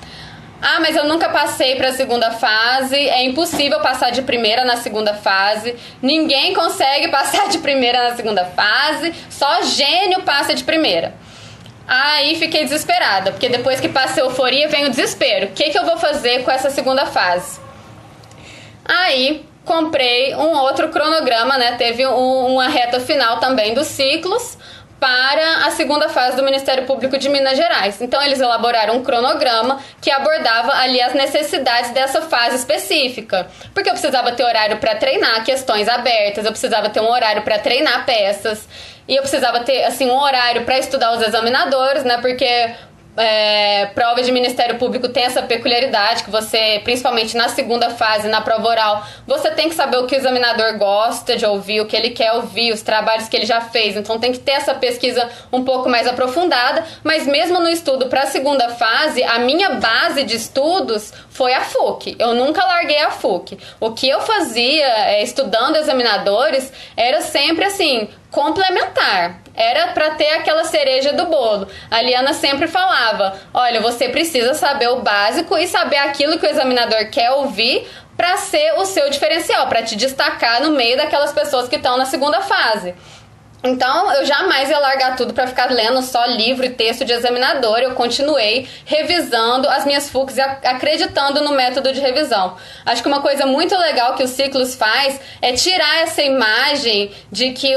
S1: Ah, mas eu nunca passei para a segunda fase, é impossível passar de primeira na segunda fase, ninguém consegue passar de primeira na segunda fase, só gênio passa de primeira. Aí fiquei desesperada, porque depois que passa a euforia vem o desespero. O que eu vou fazer com essa segunda fase? Aí comprei um outro cronograma, né? Teve uma reta final também dos ciclos para a segunda fase do Ministério Público de Minas Gerais. Então eles elaboraram um cronograma que abordava ali as necessidades dessa fase específica, porque eu precisava ter horário para treinar questões abertas, eu precisava ter um horário para treinar peças, e eu precisava ter assim um horário para estudar os examinadores, né? Porque prova de Ministério Público tem essa peculiaridade que você, principalmente na segunda fase, na prova oral, você tem que saber o que o examinador gosta de ouvir, o que ele quer ouvir, os trabalhos que ele já fez. Então tem que ter essa pesquisa um pouco mais aprofundada. Mas mesmo no estudo para a segunda fase, a minha base de estudos foi a FUC. Eu nunca larguei a FUC. O que eu fazia estudando examinadores era sempre assim, complementar. Era para ter aquela cereja do bolo. A Liana sempre falava: olha, você precisa saber o básico e saber aquilo que o examinador quer ouvir para ser o seu diferencial, para te destacar no meio daquelas pessoas que estão na segunda fase. Então, eu jamais ia largar tudo para ficar lendo só livro e texto de examinador. Eu continuei revisando as minhas FUCs e acreditando no método de revisão. Acho que uma coisa muito legal que o Ciclos faz é tirar essa imagem de que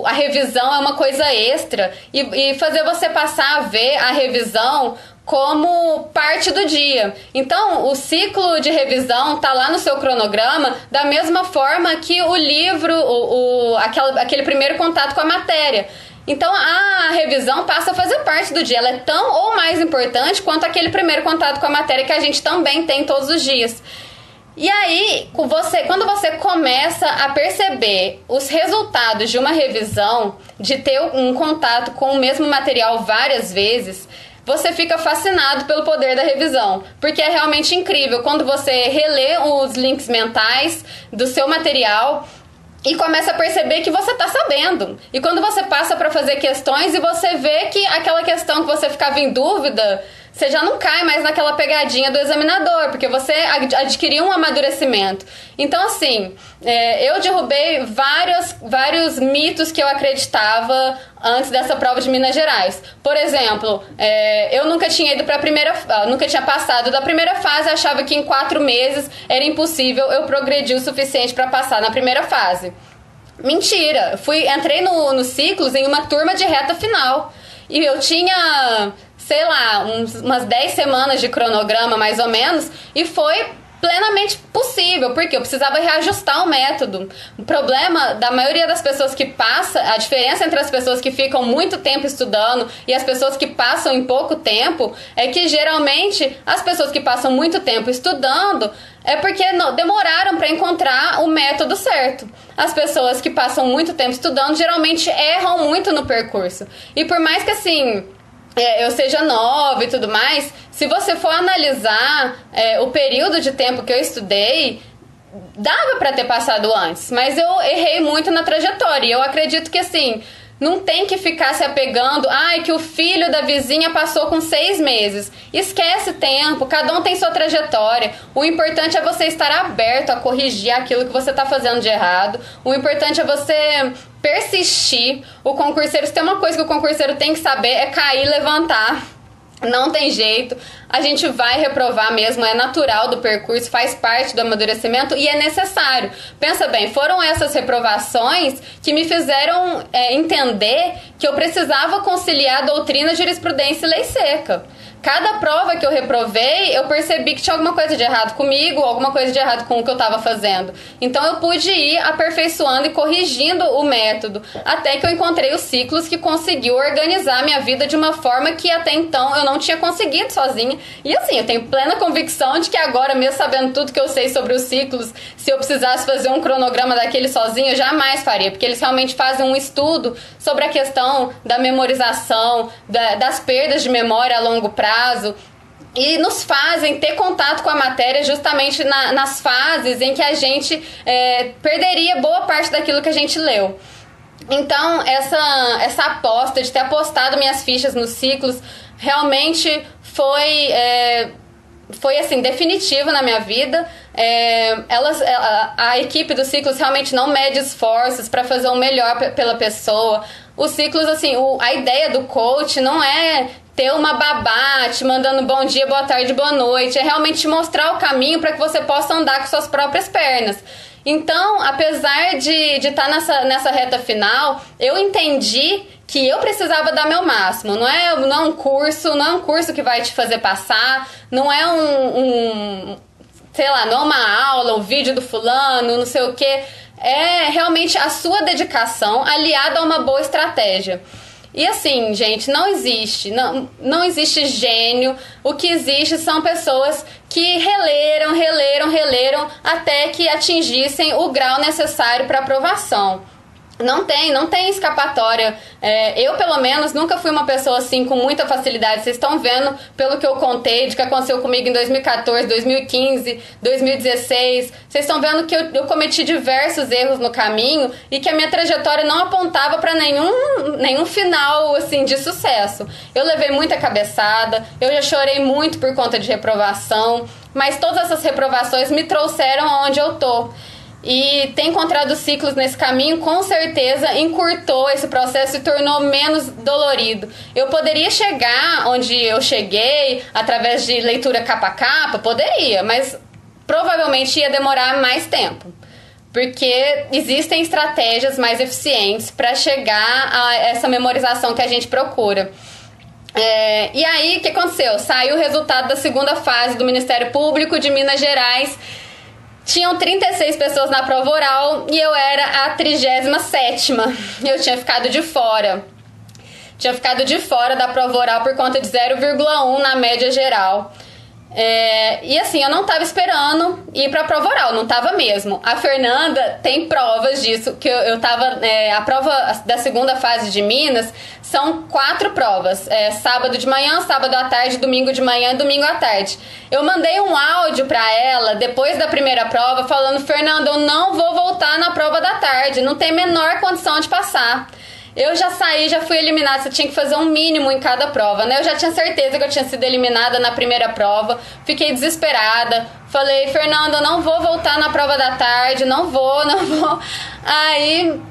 S1: a revisão é uma coisa extra e fazer você passar a ver a revisão como parte do dia. Então, o ciclo de revisão tá lá no seu cronograma da mesma forma que o livro, aquele primeiro contato com a matéria. Então, a revisão passa a fazer parte do dia. Ela é tão ou mais importante quanto aquele primeiro contato com a matéria que a gente também tem todos os dias. E aí, quando você começa a perceber os resultados de uma revisão, de ter um contato com o mesmo material várias vezes, você fica fascinado pelo poder da revisão, porque é realmente incrível quando você relê os links mentais do seu material e começa a perceber que você tá sabendo. E quando você passa para fazer questões e você vê que aquela questão que você ficava em dúvida, você já não cai mais naquela pegadinha do examinador, porque você adquiriu um amadurecimento. Então, assim, eu derrubei vários mitos que eu acreditava antes dessa prova de Minas Gerais. Por exemplo, eu nunca tinha ido nunca tinha passado da primeira fase, achava que em 4 meses era impossível eu progredir o suficiente para passar na primeira fase. Mentira! Entrei nos ciclos em uma turma de reta final. E eu tinha, sei lá, umas 10 semanas de cronograma, mais ou menos, e foi plenamente possível, porque eu precisava reajustar o método. O problema da maioria das pessoas que passa, a diferença entre as pessoas que ficam muito tempo estudando e as pessoas que passam em pouco tempo, é que geralmente as pessoas que passam muito tempo estudando é porque demoraram para encontrar o método certo. As pessoas que passam muito tempo estudando geralmente erram muito no percurso. E por mais que assim eu seja nova e tudo mais, se você for analisar o período de tempo que eu estudei, dava pra ter passado antes, mas eu errei muito na trajetória. E eu acredito que assim, não tem que ficar se apegando, que o filho da vizinha passou com 6 meses. Esquece tempo, cada um tem sua trajetória. O importante é você estar aberto a corrigir aquilo que você está fazendo de errado. O importante é você persistir. O concurseiro, se tem uma coisa que o concurseiro tem que saber, é cair e levantar. Não tem jeito, a gente vai reprovar mesmo, é natural do percurso, faz parte do amadurecimento e é necessário. Pensa bem, foram essas reprovações que me fizeram entender que eu precisava conciliar doutrina, jurisprudência e lei seca. Cada prova que eu reprovei, eu percebi que tinha alguma coisa de errado comigo, alguma coisa de errado com o que eu estava fazendo. Então eu pude ir aperfeiçoando e corrigindo o método, até que eu encontrei os ciclos que conseguiu organizar a minha vida de uma forma que até então eu não tinha conseguido sozinha. E assim, eu tenho plena convicção de que agora, mesmo sabendo tudo que eu sei sobre os ciclos, se eu precisasse fazer um cronograma daquele sozinho, eu jamais faria, porque eles realmente fazem um estudo sobre a questão da memorização, das perdas de memória a longo prazo, e nos fazem ter contato com a matéria justamente nas fases em que a gente perderia boa parte daquilo que a gente leu. Então, essa aposta de ter apostado minhas fichas nos ciclos realmente foi assim, definitivo na minha vida. A equipe dos ciclos realmente não mede esforços para fazer o melhor pela pessoa. Os ciclos, assim, a ideia do coach não é ter uma babá te mandando bom dia, boa tarde, boa noite. É realmente te mostrar o caminho para que você possa andar com suas próprias pernas. Então, apesar de estar nessa reta final, eu entendi que eu precisava dar meu máximo. Não é um curso que vai te fazer passar, não é sei lá, não é uma aula, um vídeo do fulano, não sei o quê. É realmente a sua dedicação aliada a uma boa estratégia. E assim, gente, não existe gênio. O que existe são pessoas que releram até que atingissem o grau necessário para aprovação. Não tem escapatória. Eu, pelo menos, nunca fui uma pessoa assim com muita facilidade. Vocês estão vendo, pelo que eu contei, de que aconteceu comigo em 2014, 2015, 2016. Vocês estão vendo que eu cometi diversos erros no caminho e que a minha trajetória não apontava para nenhum final assim, de sucesso. Eu levei muita cabeçada, eu já chorei muito por conta de reprovação, mas todas essas reprovações me trouxeram aonde eu tô. E ter encontrado ciclos nesse caminho com certeza encurtou esse processo e tornou menos dolorido. Eu poderia chegar onde eu cheguei através de leitura capa a capa, poderia, mas provavelmente ia demorar mais tempo, porque existem estratégias mais eficientes para chegar a essa memorização que a gente procura. E aí, o que aconteceu? Saiu o resultado da segunda fase do Ministério Público de Minas Gerais. Tinham 36 pessoas na prova oral e eu era a 37ª. Eu tinha ficado de fora. Tinha ficado de fora da prova oral por conta de 0,1 na média geral. E assim, eu não tava esperando ir pra prova oral, não tava mesmo. A Fernanda tem provas disso, que eu tava... a prova da segunda fase de Minas são 4 provas. Sábado de manhã, sábado à tarde, domingo de manhã e domingo à tarde. Eu mandei um áudio pra ela, depois da primeira prova, falando: Fernanda, eu não vou voltar na prova da tarde, não tem menor condição de passar. Eu já saí, já fui eliminada, você tinha que fazer um mínimo em cada prova, né? Eu já tinha certeza que eu tinha sido eliminada na primeira prova, fiquei desesperada. Falei: Fernanda, eu não vou voltar na prova da tarde, não vou. Aí,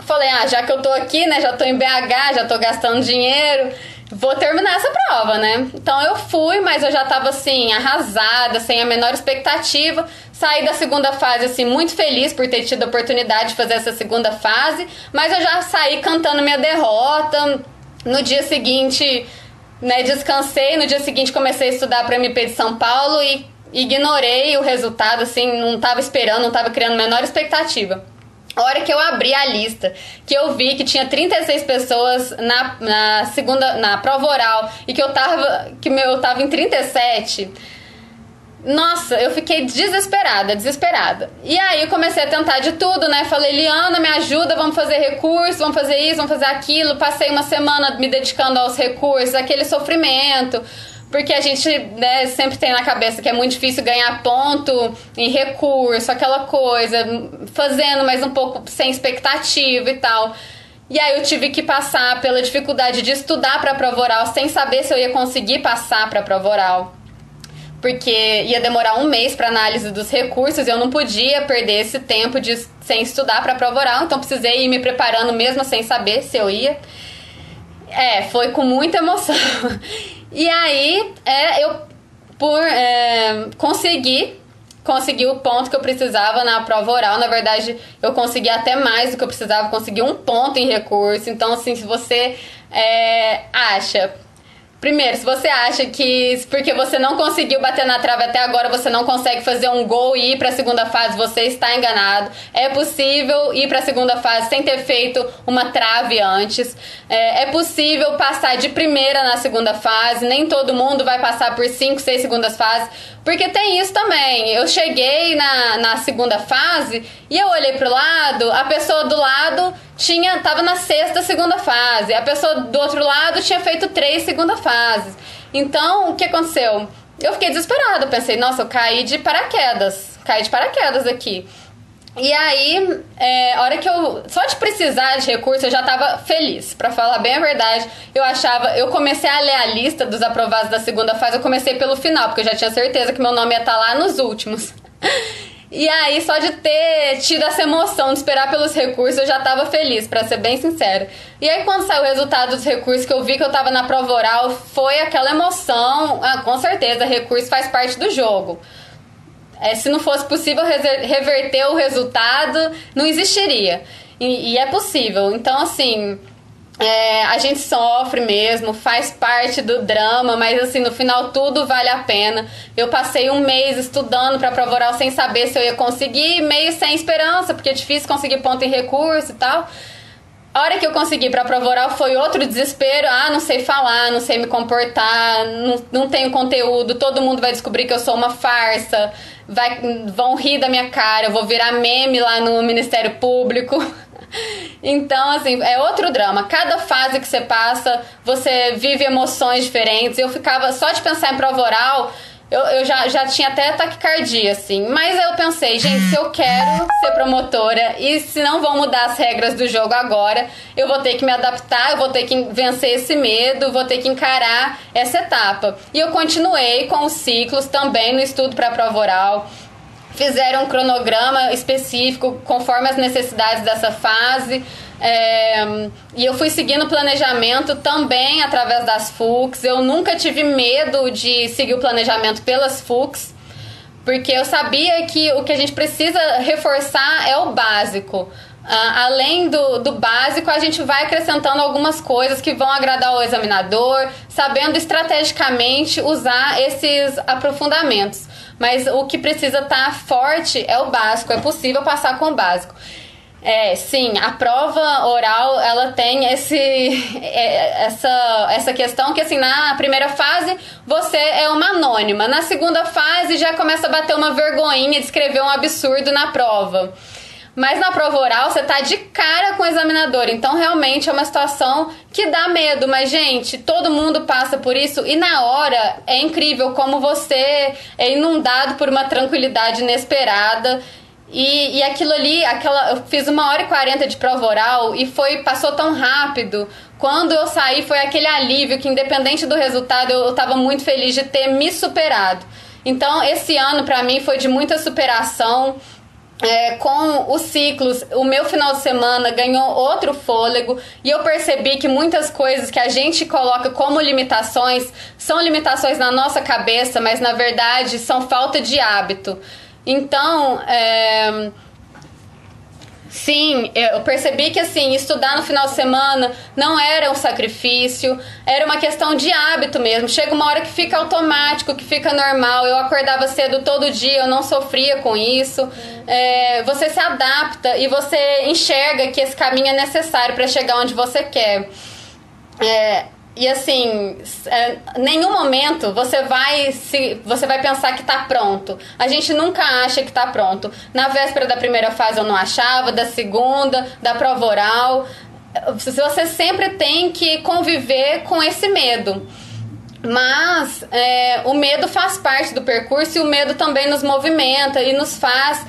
S1: falei: já que eu tô aqui, né, já tô em BH, já tô gastando dinheiro, vou terminar essa prova, né? Então eu fui, mas eu já tava assim, arrasada, sem a menor expectativa. Saí da segunda fase, assim, muito feliz por ter tido a oportunidade de fazer essa segunda fase, mas eu já saí cantando minha derrota. No dia seguinte, né, descansei, no dia seguinte comecei a estudar para MP de São Paulo e ignorei o resultado, assim, não tava esperando, não tava criando a menor expectativa. A hora que eu abri a lista, que eu vi que tinha 36 pessoas na prova oral e que eu tava em 37, nossa, eu fiquei desesperada. E aí eu comecei a tentar de tudo, né? Falei, Liana, me ajuda, vamos fazer recurso, vamos fazer isso, vamos fazer aquilo. Passei uma semana me dedicando aos recursos, aquele sofrimento. Porque a gente, né, sempre tem na cabeça que é muito difícil ganhar ponto em recurso, aquela coisa, fazendo, mas um pouco sem expectativa e tal. E aí eu tive que passar pela dificuldade de estudar para a prova oral sem saber se eu ia conseguir passar para a prova oral. Porque ia demorar um mês para análise dos recursos e eu não podia perder esse tempo sem estudar para a prova oral, então precisei ir me preparando mesmo sem saber se eu ia. Foi com muita emoção. E aí, consegui o ponto que eu precisava na prova oral. Na verdade, eu consegui até mais do que eu precisava, consegui 1 ponto em recurso. Então, assim, se você acha... Primeiro, se você acha que porque você não conseguiu bater na trave até agora, você não consegue fazer um gol e ir para a segunda fase, você está enganado. É possível ir para a segunda fase sem ter feito uma trave antes. É possível passar de primeira na segunda fase. Nem todo mundo vai passar por 5, 6 segundas fases. Porque tem isso também. Eu cheguei na segunda fase e eu olhei pro lado, a pessoa do lado tava na 6ª segunda fase, a pessoa do outro lado tinha feito 3 segunda fases. Então, o que aconteceu? Eu fiquei desesperada, pensei, nossa, eu caí de paraquedas aqui. E aí, a hora que só de precisar de recurso, eu já tava feliz. Pra falar bem a verdade, eu comecei a ler a lista dos aprovados da segunda fase, eu comecei pelo final, porque eu já tinha certeza que meu nome ia estar lá nos últimos. E aí, só de ter tido essa emoção de esperar pelos recursos, eu já tava feliz, pra ser bem sincera. E aí, quando saiu o resultado dos recursos, que eu vi que eu tava na prova oral, foi aquela emoção. Com certeza, recurso faz parte do jogo. Se não fosse possível reverter o resultado, não existiria. E é possível. Então, assim, a gente sofre mesmo, faz parte do drama, mas, assim, no final tudo vale a pena. Eu passei 1 mês estudando para a prova oral sem saber se eu ia conseguir, meio sem esperança, porque é difícil conseguir ponto em recurso e tal. A hora que eu consegui pra prova oral foi outro desespero. Não sei falar, não sei me comportar, não tenho conteúdo, todo mundo vai descobrir que eu sou uma farsa, vão rir da minha cara, eu vou virar meme lá no Ministério Público. Então, assim, é outro drama. Cada fase que você passa, você vive emoções diferentes. Eu ficava, só de pensar em prova oral, eu já tinha até taquicardia, assim. Mas eu pensei, gente, se eu quero ser promotora e se não vão mudar as regras do jogo agora, eu vou ter que me adaptar, eu vou ter que vencer esse medo, vou ter que encarar essa etapa. E eu continuei com os ciclos também no estudo para a prova oral. Fizeram um cronograma específico conforme as necessidades dessa fase. E eu fui seguindo o planejamento também através das FUCs. Eu nunca tive medo de seguir o planejamento pelas FUCs, porque eu sabia que o que a gente precisa reforçar é o básico. Além do básico, a gente vai acrescentando algumas coisas que vão agradar o examinador, sabendo estrategicamente usar esses aprofundamentos. Mas o que precisa estar forte é o básico, é possível passar com o básico. Sim, a prova oral, ela tem essa questão que, assim, na primeira fase você é uma anônima. Na segunda fase já começa a bater uma vergonhinha de escrever um absurdo na prova. Mas na prova oral você tá de cara com o examinador, então realmente é uma situação que dá medo, mas gente, todo mundo passa por isso e na hora é incrível como você é inundado por uma tranquilidade inesperada. E aquilo ali, eu fiz 1h40 de prova oral e passou tão rápido. Quando eu saí foi aquele alívio que, independente do resultado, eu tava muito feliz de ter me superado. Então esse ano pra mim foi de muita superação. com os ciclos, o meu final de semana ganhou outro fôlego e eu percebi que muitas coisas que a gente coloca como limitações são limitações na nossa cabeça, mas na verdade são falta de hábito. Então, sim, eu percebi que assim, estudar no final de semana não era um sacrifício, era uma questão de hábito mesmo. Chega uma hora que fica automático, que fica normal. Eu acordava cedo todo dia, eu não sofria com isso. Você se adapta e você enxerga que esse caminho é necessário para chegar onde você quer. E assim, em nenhum momento você vai pensar que tá pronto. A gente nunca acha que tá pronto. Na véspera da primeira fase eu não achava, da segunda, da prova oral. Você sempre tem que conviver com esse medo. Mas o medo faz parte do percurso e o medo também nos movimenta e nos faz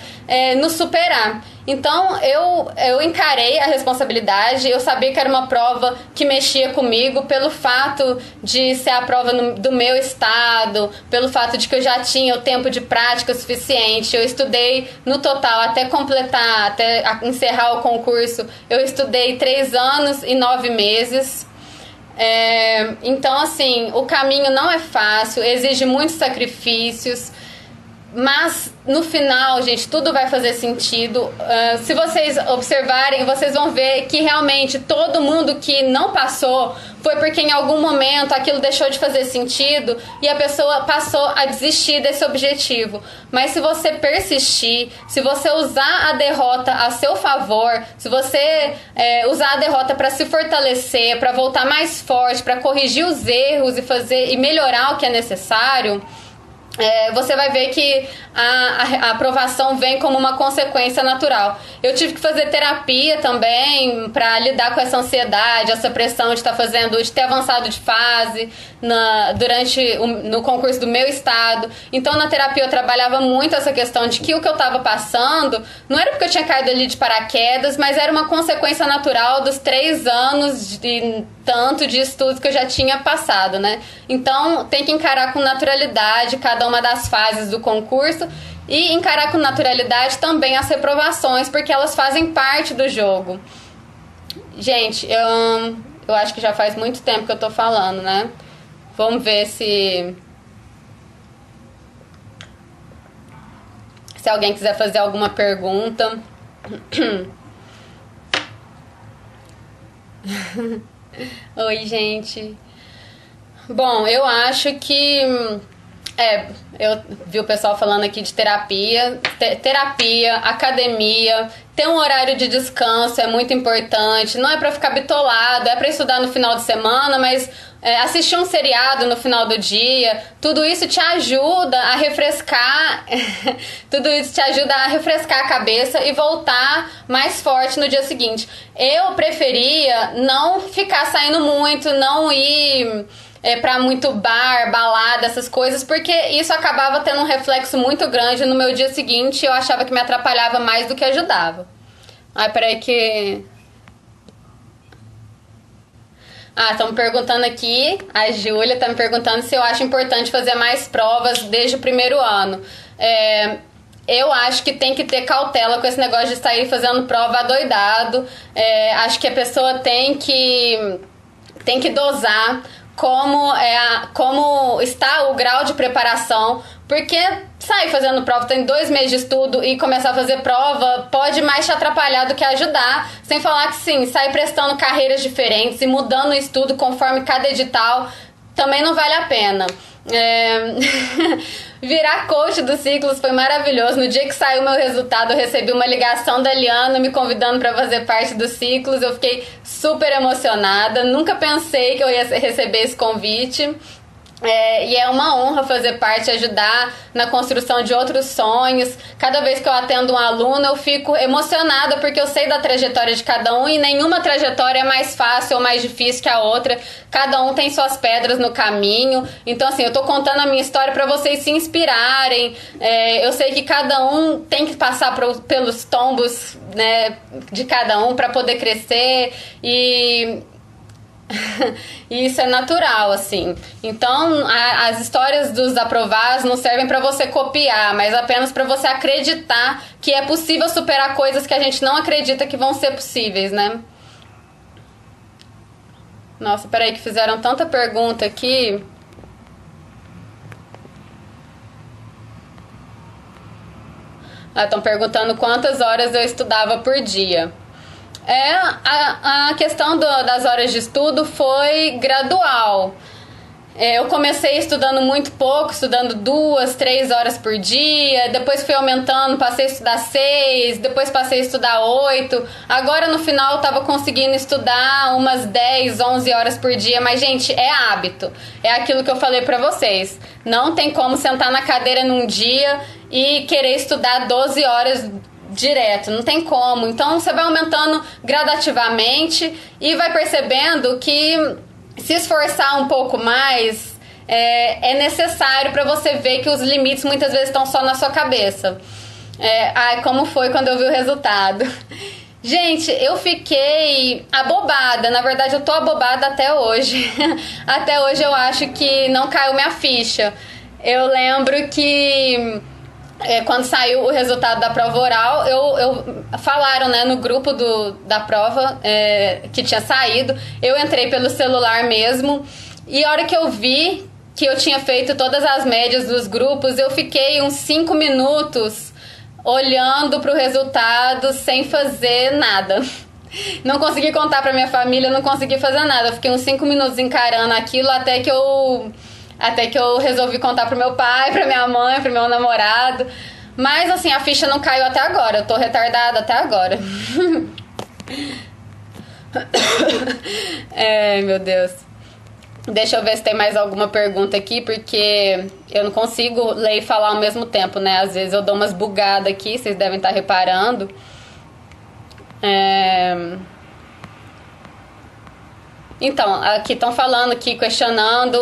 S1: nos superar. Então eu encarei a responsabilidade, eu sabia que era uma prova que mexia comigo pelo fato de ser a prova do meu estado, pelo fato de que eu já tinha o tempo de prática suficiente. Eu estudei no total até completar, até encerrar o concurso, eu estudei 3 anos e 9 meses. Então assim, o caminho não é fácil, exige muitos sacrifícios, mas no final, gente, tudo vai fazer sentido. Se vocês observarem, vocês vão ver que realmente todo mundo que não passou foi porque em algum momento aquilo deixou de fazer sentido e a pessoa passou a desistir desse objetivo. Mas se você persistir, se você usar a derrota a seu favor, se você usar a derrota para se fortalecer, para voltar mais forte, para corrigir os erros e melhorar o que é necessário, você vai ver que a aprovação vem como uma consequência natural. Eu tive que fazer terapia também para lidar com essa ansiedade, essa pressão de ter avançado de fase no concurso do meu estado. Então na terapia eu trabalhava muito essa questão de que o que eu estava passando não era porque eu tinha caído ali de paraquedas, mas era uma consequência natural dos 3 anos e tanto de estudos que eu já tinha passado, né? Então tem que encarar com naturalidade cada uma das fases do concurso e encarar com naturalidade também as reprovações, porque elas fazem parte do jogo. Gente, eu acho que já faz muito tempo que eu tô falando, né? Vamos ver se alguém quiser fazer alguma pergunta. Oi, gente. Bom, eu acho que eu vi o pessoal falando aqui de terapia, academia, ter um horário de descanso é muito importante. Não é pra ficar bitolado, é pra estudar no final de semana, mas assistir um seriado no final do dia, tudo isso te ajuda a refrescar tudo isso te ajuda a refrescar a cabeça e voltar mais forte no dia seguinte. Eu preferia não ficar saindo muito, não ir pra muito bar, balada, essas coisas, porque isso acabava tendo um reflexo muito grande no meu dia seguinte e eu achava que me atrapalhava mais do que ajudava. Peraí que... estão me perguntando aqui, a Júlia tá me perguntando se eu acho importante fazer mais provas desde o primeiro ano. Eu acho que tem que ter cautela com esse negócio de sair fazendo prova adoidado. Acho que a pessoa tem que dosar como está o grau de preparação, porque sair fazendo prova, tem 2 meses de estudo e começar a fazer prova pode mais te atrapalhar do que ajudar, sem falar que sim, sair prestando carreiras diferentes e mudando o estudo conforme cada edital também não vale a pena. Virar coach dos ciclos foi maravilhoso. No dia que saiu meu resultado, eu recebi uma ligação da Liana me convidando para fazer parte dos ciclos. Eu fiquei super emocionada. Nunca pensei que eu ia receber esse convite. E é uma honra fazer parte, ajudar na construção de outros sonhos. Cada vez que eu atendo um aluno, eu fico emocionada porque eu sei da trajetória de cada um e nenhuma trajetória é mais fácil ou mais difícil que a outra. Cada um tem suas pedras no caminho. Então, assim, eu tô contando a minha história para vocês se inspirarem. Eu sei que cada um tem que passar pelos tombos, né, de cada um para poder crescer. E E isso é natural, assim. Então, as histórias dos aprovados não servem para você copiar, mas apenas para você acreditar que é possível superar coisas que a gente não acredita que vão ser possíveis, né? Nossa, peraí que fizeram tanta pergunta aqui. Estão perguntando quantas horas eu estudava por dia. A questão das horas de estudo foi gradual. Eu comecei estudando muito pouco, estudando 2, 3 horas por dia, depois fui aumentando, passei a estudar 6, depois passei a estudar 8, agora no final eu tava conseguindo estudar umas 10, 11 horas por dia, mas gente, é hábito, é aquilo que eu falei pra vocês, não tem como sentar na cadeira num dia e querer estudar 12 horas direto, não tem como, então você vai aumentando gradativamente e vai percebendo que se esforçar um pouco mais é necessário para você ver que os limites muitas vezes estão só na sua cabeça. Como foi quando eu vi o resultado? Gente, eu fiquei abobada. Na verdade, eu tô abobada até hoje. Até hoje eu acho que não caiu minha ficha. Eu lembro que quando saiu o resultado da prova oral, falaram, né, no grupo da prova que tinha saído. Eu entrei pelo celular mesmo. E a hora que eu vi que eu tinha feito todas as médias dos grupos, eu fiquei uns 5 minutos olhando pro resultado sem fazer nada. Não consegui contar pra minha família, não consegui fazer nada. Eu fiquei uns 5 minutos encarando aquilo até que eu resolvi contar pro meu pai, pra minha mãe, pro meu namorado. Mas assim, a ficha não caiu até agora. Eu tô retardada até agora. Meu Deus. Deixa eu ver se tem mais alguma pergunta aqui, porque eu não consigo ler e falar ao mesmo tempo, né? Às vezes eu dou umas bugadas aqui, vocês devem estar reparando. Então, aqui estão falando, aqui questionando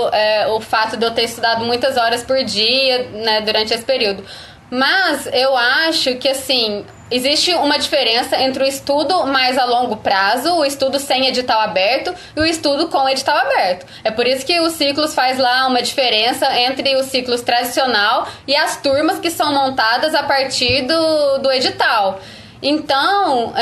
S1: o fato de eu ter estudado muitas horas por dia, né, durante esse período. Mas eu acho que, assim, existe uma diferença entre o estudo mais a longo prazo, o estudo sem edital aberto e o estudo com edital aberto. É por isso que o Ciclos faz lá uma diferença entre o Ciclos tradicional e as turmas que são montadas a partir do edital. Então,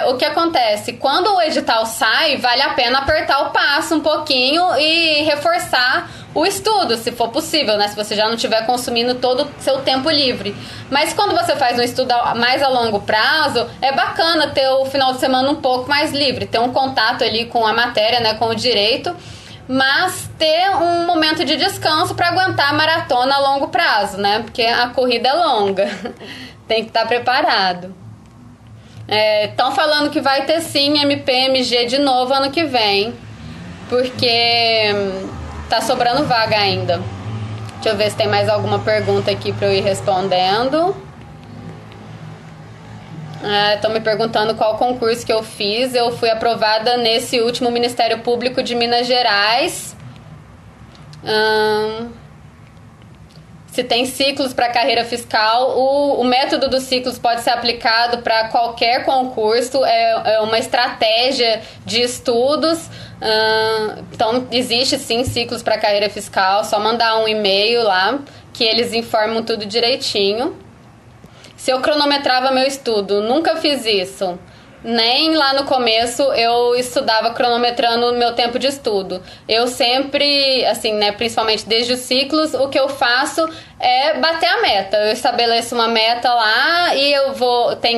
S1: o que acontece? Quando o edital sai, vale a pena apertar o passo um pouquinho e reforçar o estudo, se for possível, né? Se você já não estiver consumindo todo o seu tempo livre. Mas quando você faz um estudo mais a longo prazo, é bacana ter o final de semana um pouco mais livre, ter um contato ali com a matéria, né, com o direito, mas ter um momento de descanso para aguentar a maratona a longo prazo, né? Porque a corrida é longa, tem que estar preparado. Estão falando que vai ter sim MPMG de novo ano que vem, porque tá sobrando vaga ainda. Deixa eu ver se tem mais alguma pergunta aqui para eu ir respondendo. Estão me perguntando qual concurso que eu fiz. Eu fui aprovada nesse último Ministério Público de Minas Gerais. Se tem ciclos para carreira fiscal, o método dos ciclos pode ser aplicado para qualquer concurso, é uma estratégia de estudos. Então, existe sim ciclos para carreira fiscal, só mandar um e-mail lá que eles informam tudo direitinho. Se eu cronometrava meu estudo, nunca fiz isso. Nem lá no começo eu estudava cronometrando o meu tempo de estudo. Eu sempre, assim, né, principalmente desde os ciclos, o que eu faço é bater a meta. Eu estabeleço uma meta lá e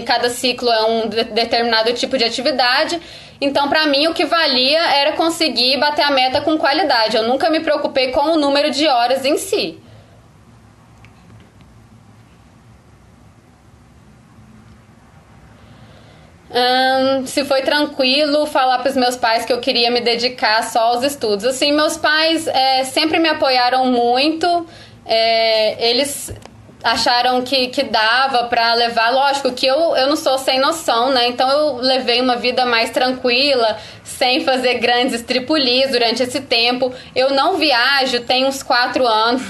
S1: cada ciclo é um determinado tipo de atividade. Então, pra mim, o que valia era conseguir bater a meta com qualidade. Eu nunca me preocupei com o número de horas em si. Se foi tranquilo falar para os meus pais que eu queria me dedicar só aos estudos. Assim, meus pais sempre me apoiaram muito. Eles acharam que dava para levar. Lógico que eu não sou sem noção, né? Então eu levei uma vida mais tranquila, sem fazer grandes estripulias durante esse tempo. Eu não viajo, tem uns 4 anos.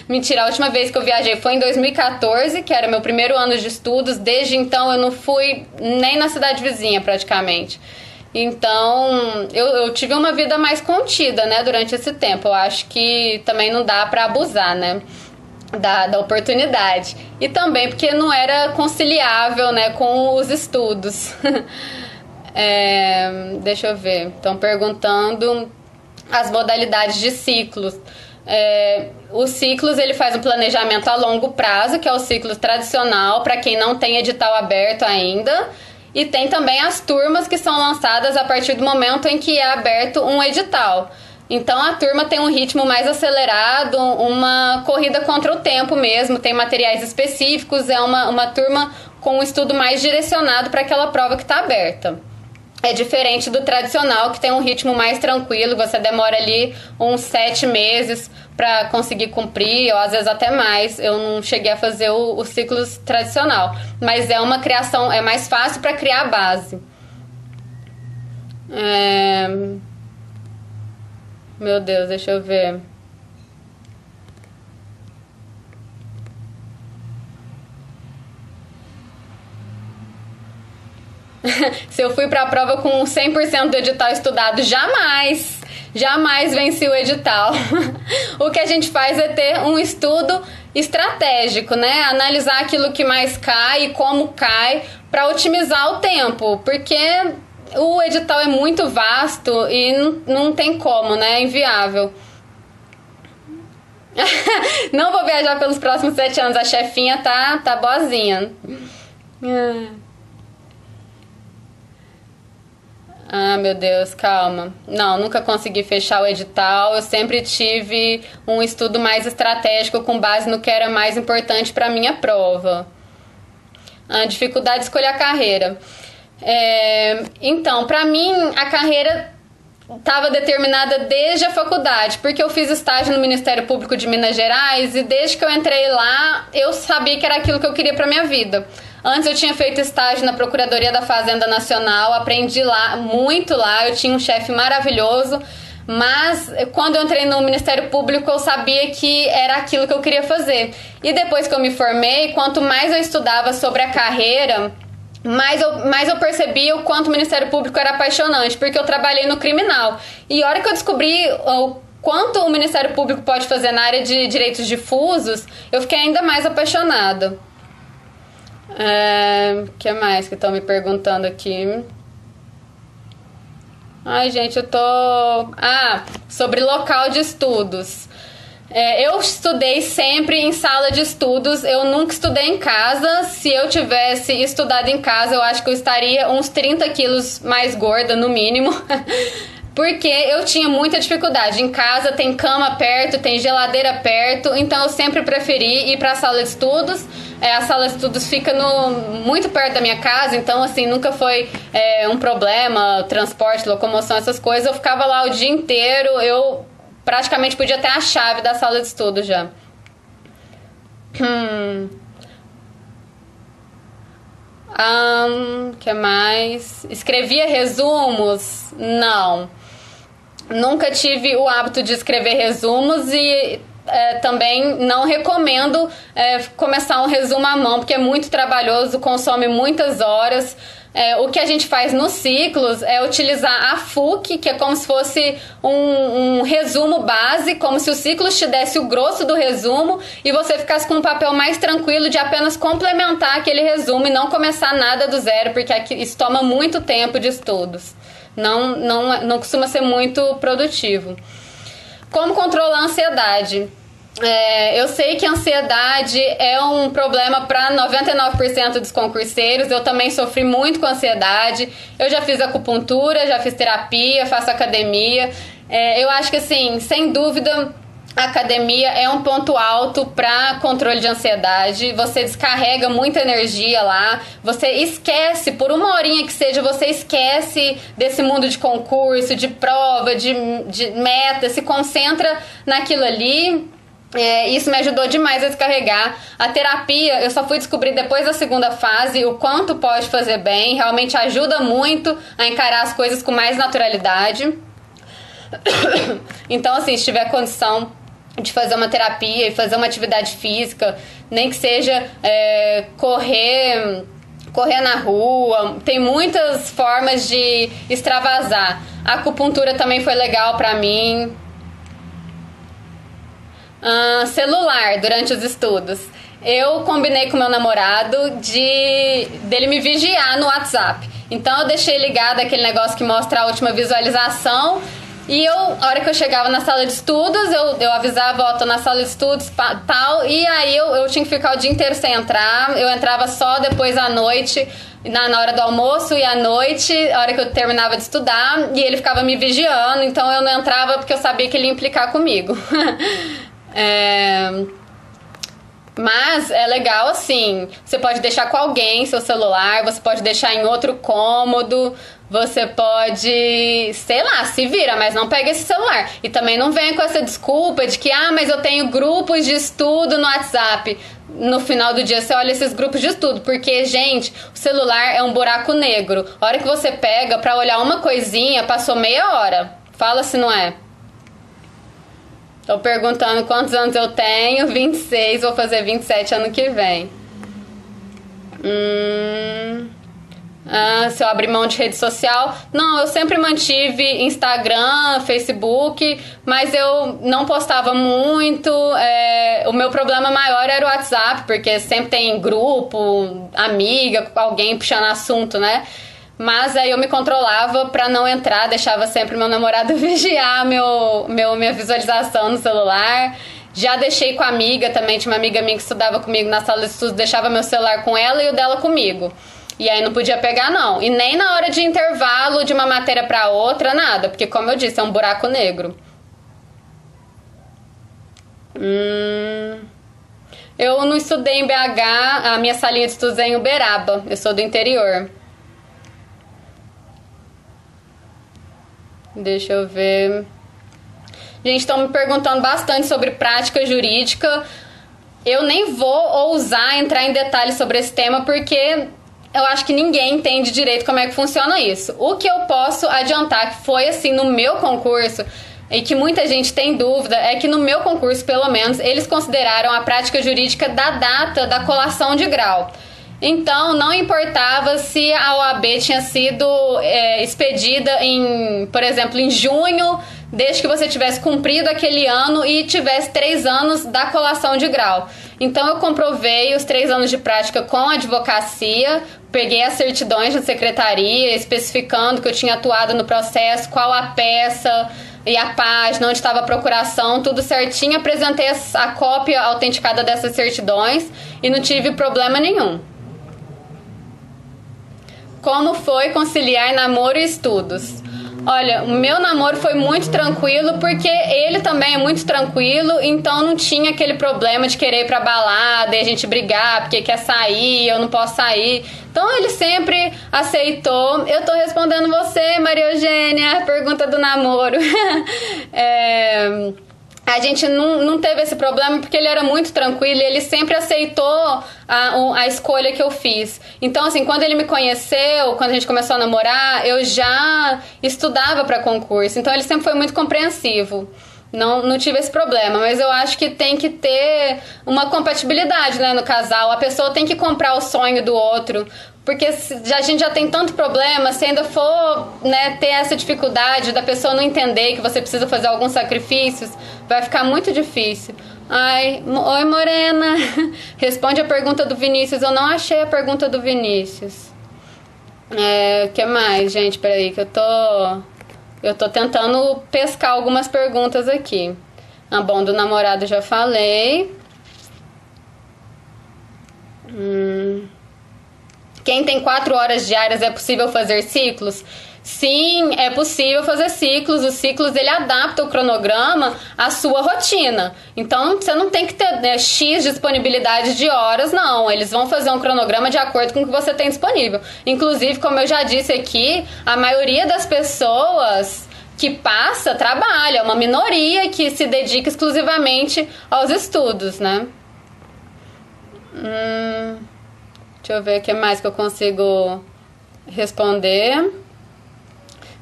S1: Mentira, a última vez que eu viajei foi em 2014, que era meu primeiro ano de estudos. Desde então eu não fui nem na cidade vizinha, praticamente. Então, eu tive uma vida mais contida, né, durante esse tempo. Eu acho que também não dá pra abusar, né, da oportunidade. E também porque não era conciliável, né, com os estudos. Deixa eu ver. Estão perguntando as modalidades de ciclos. Os ciclos, ele faz um planejamento a longo prazo, que é o ciclo tradicional, para quem não tem edital aberto ainda. E tem também as turmas que são lançadas a partir do momento em que é aberto um edital. Então a turma tem um ritmo mais acelerado, uma corrida contra o tempo mesmo, tem materiais específicos, é uma turma com um estudo mais direcionado para aquela prova que está aberta. É diferente do tradicional, que tem um ritmo mais tranquilo, você demora ali uns 7 meses para conseguir cumprir, ou às vezes até mais. Eu não cheguei a fazer o ciclo tradicional, mas é uma criação, é mais fácil para criar a base. Meu Deus, deixa eu ver. Se eu fui pra prova com 100% do edital estudado, jamais venci o edital. O que a gente faz é ter um estudo estratégico, né? Analisar aquilo que mais cai e como cai para otimizar o tempo, porque o edital é muito vasto e não tem como, né? É inviável. Não vou viajar pelos próximos 7 anos, a chefinha tá boazinha. Ah, meu Deus, calma. Não, nunca consegui fechar o edital. Eu sempre tive um estudo mais estratégico com base no que era mais importante para minha prova. A dificuldade de escolher a carreira. Então, para mim, a carreira estava determinada desde a faculdade, porque eu fiz estágio no Ministério Público de Minas Gerais e desde que eu entrei lá, eu sabia que era aquilo que eu queria para minha vida. Antes eu tinha feito estágio na Procuradoria da Fazenda Nacional, aprendi lá, muito lá, eu tinha um chefe maravilhoso, mas quando eu entrei no Ministério Público eu sabia que era aquilo que eu queria fazer. E depois que eu me formei, quanto mais eu estudava sobre a carreira, mais eu percebi o quanto o Ministério Público era apaixonante, porque eu trabalhei no criminal. E a hora que eu descobri o quanto o Ministério Público pode fazer na área de direitos difusos, eu fiquei ainda mais apaixonada. Que mais que estão me perguntando aqui? Ai, gente, eu tô... sobre local de estudos. Eu estudei sempre em sala de estudos, eu nunca estudei em casa. Se eu tivesse estudado em casa, eu acho que eu estaria uns 30 quilos mais gorda, no mínimo. Porque eu tinha muita dificuldade. Em casa tem cama perto, tem geladeira perto, então eu sempre preferi ir para a sala de estudos. A sala de estudos fica muito perto da minha casa, então assim, nunca foi um problema, transporte, locomoção, essas coisas. Eu ficava lá o dia inteiro, eu praticamente podia ter a chave da sala de estudos já. Que mais? Escrevia resumos? Não. Nunca tive o hábito de escrever resumos e também não recomendo começar um resumo à mão, porque é muito trabalhoso, consome muitas horas. O que a gente faz nos ciclos é utilizar a FUC, que é como se fosse um resumo base, como se o ciclo te desse o grosso do resumo e você ficasse com um papel mais tranquilo de apenas complementar aquele resumo e não começar nada do zero, porque isso toma muito tempo de estudos. Não costuma ser muito produtivo. Como controlar a ansiedade? Eu sei que a ansiedade é um problema para 99% dos concurseiros. Eu também sofri muito com ansiedade. Eu já fiz acupuntura, já fiz terapia, faço academia. Eu acho que, assim, sem dúvida, a academia é um ponto alto para controle de ansiedade. Você descarrega muita energia lá. Você esquece, por uma horinha que seja, você esquece desse mundo de concurso, de prova, de meta. Se concentra naquilo ali. Isso me ajudou demais a descarregar. A terapia, eu só fui descobrir depois da segunda fase o quanto pode fazer bem. Realmente ajuda muito a encarar as coisas com mais naturalidade. Então, assim, se tiver condição de fazer uma terapia e fazer uma atividade física, nem que seja correr correr na rua, tem muitas formas de extravasar. A acupuntura também foi legal pra mim. Celular durante os estudos. Eu combinei com meu namorado dele me vigiar no WhatsApp. Então eu deixei ligado aquele negócio que mostra a última visualização. E a hora que eu chegava na sala de estudos, eu avisava, ó, tô na sala de estudos, tal. E aí eu tinha que ficar o dia inteiro sem entrar. Eu entrava só depois à noite, na hora do almoço e à noite, a hora que eu terminava de estudar. E ele ficava me vigiando, então eu não entrava porque eu sabia que ele ia implicar comigo. Mas é legal assim, você pode deixar com alguém seu celular, você pode deixar em outro cômodo, você pode, sei lá, se vira, mas não pega esse celular. E também não venha com essa desculpa de que, mas eu tenho grupos de estudo no WhatsApp. No final do dia você olha esses grupos de estudo, porque, gente, o celular é um buraco negro. A hora que você pega pra olhar uma coisinha, passou meia hora. Fala se não é. Tô perguntando quantos anos eu tenho. 26, vou fazer 27 ano que vem. Se eu abrir mão de rede social. Não, eu sempre mantive Instagram, Facebook, mas eu não postava muito. O meu problema maior era o WhatsApp, porque sempre tem grupo, amiga, alguém puxando assunto, né? Mas aí eu me controlava pra não entrar, deixava sempre meu namorado vigiar minha visualização no celular. Já deixei com a amiga também, tinha uma amiga minha que estudava comigo na sala de estudos, deixava meu celular com ela e o dela comigo. E aí não podia pegar não, e nem na hora de intervalo de uma matéria pra outra, nada, porque como eu disse, é um buraco negro. Eu não estudei em BH, a minha salinha de estudos é em Uberaba, eu sou do interior. Deixa eu ver. Gente, estão me perguntando bastante sobre prática jurídica. Eu nem vou ousar entrar em detalhes sobre esse tema porque eu acho que ninguém entende direito como é que funciona isso. O que eu posso adiantar que foi assim no meu concurso e que muita gente tem dúvida é que no meu concurso, pelo menos, eles consideraram a prática jurídica da data da colação de grau. Então, não importava se a OAB tinha sido expedida por exemplo, em junho, desde que você tivesse cumprido aquele ano e tivesse 3 anos da colação de grau. Então, eu comprovei os 3 anos de prática com advocacia, peguei as certidões da secretaria, especificando que eu tinha atuado no processo, qual a peça e a página, onde estava a procuração, tudo certinho. Apresentei a cópia autenticada dessas certidões e não tive problema nenhum. Como foi conciliar namoro e estudos? Olha, o meu namoro foi muito tranquilo porque ele também é muito tranquilo, então não tinha aquele problema de querer ir pra balada e a gente brigar porque quer sair, eu não posso sair. Então ele sempre aceitou. Eu tô respondendo você, Maria Eugênia, a pergunta do namoro. A gente não teve esse problema porque ele era muito tranquilo e ele sempre aceitou a escolha que eu fiz. Então, assim, quando ele me conheceu, quando a gente começou a namorar, eu já estudava para concurso. Então, ele sempre foi muito compreensivo. Não tive esse problema, mas eu acho que tem que ter uma compatibilidade, né, no casal. A pessoa tem que comprar o sonho do outro. Porque a gente já tem tanto problema, se ainda for, né, ter essa dificuldade da pessoa não entender que você precisa fazer alguns sacrifícios, vai ficar muito difícil. Oi, Morena. Responde a pergunta do Vinícius. Eu não achei a pergunta do Vinícius. O que mais, gente? Peraí, que eu tô tentando pescar algumas perguntas aqui. Bom, do namorado já falei. Quem tem 4 horas diárias é possível fazer ciclos? Sim, é possível fazer ciclos. Os ciclos, ele adapta o cronograma à sua rotina. Então, você não tem que ter, né, X disponibilidade de horas, não. Eles vão fazer um cronograma de acordo com o que você tem disponível. Inclusive, como eu já disse aqui, a maioria das pessoas que passa trabalha. É uma minoria que se dedica exclusivamente aos estudos, né? Deixa eu ver o que mais que eu consigo responder.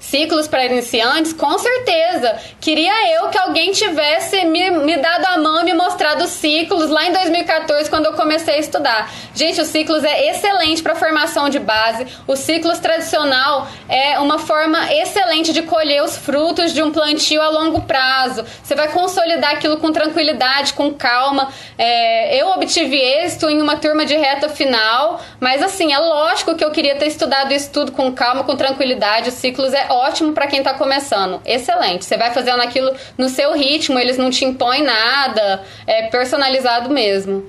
S1: Ciclos para iniciantes, com certeza. Queria eu que alguém tivesse me dado a mão e me mostrado os ciclos lá em 2014, quando eu comecei a estudar. Gente, o ciclos é excelente para formação de base. O ciclos tradicional é uma forma excelente de colher os frutos de um plantio a longo prazo. Você vai consolidar aquilo com tranquilidade, com calma. Eu obtive êxito em uma turma de reta final, mas assim, é lógico que eu queria ter estudado isso tudo com calma, com tranquilidade. O ciclos é ótimo para quem tá começando, excelente. Você vai fazendo aquilo no seu ritmo, eles não te impõem nada, é personalizado mesmo.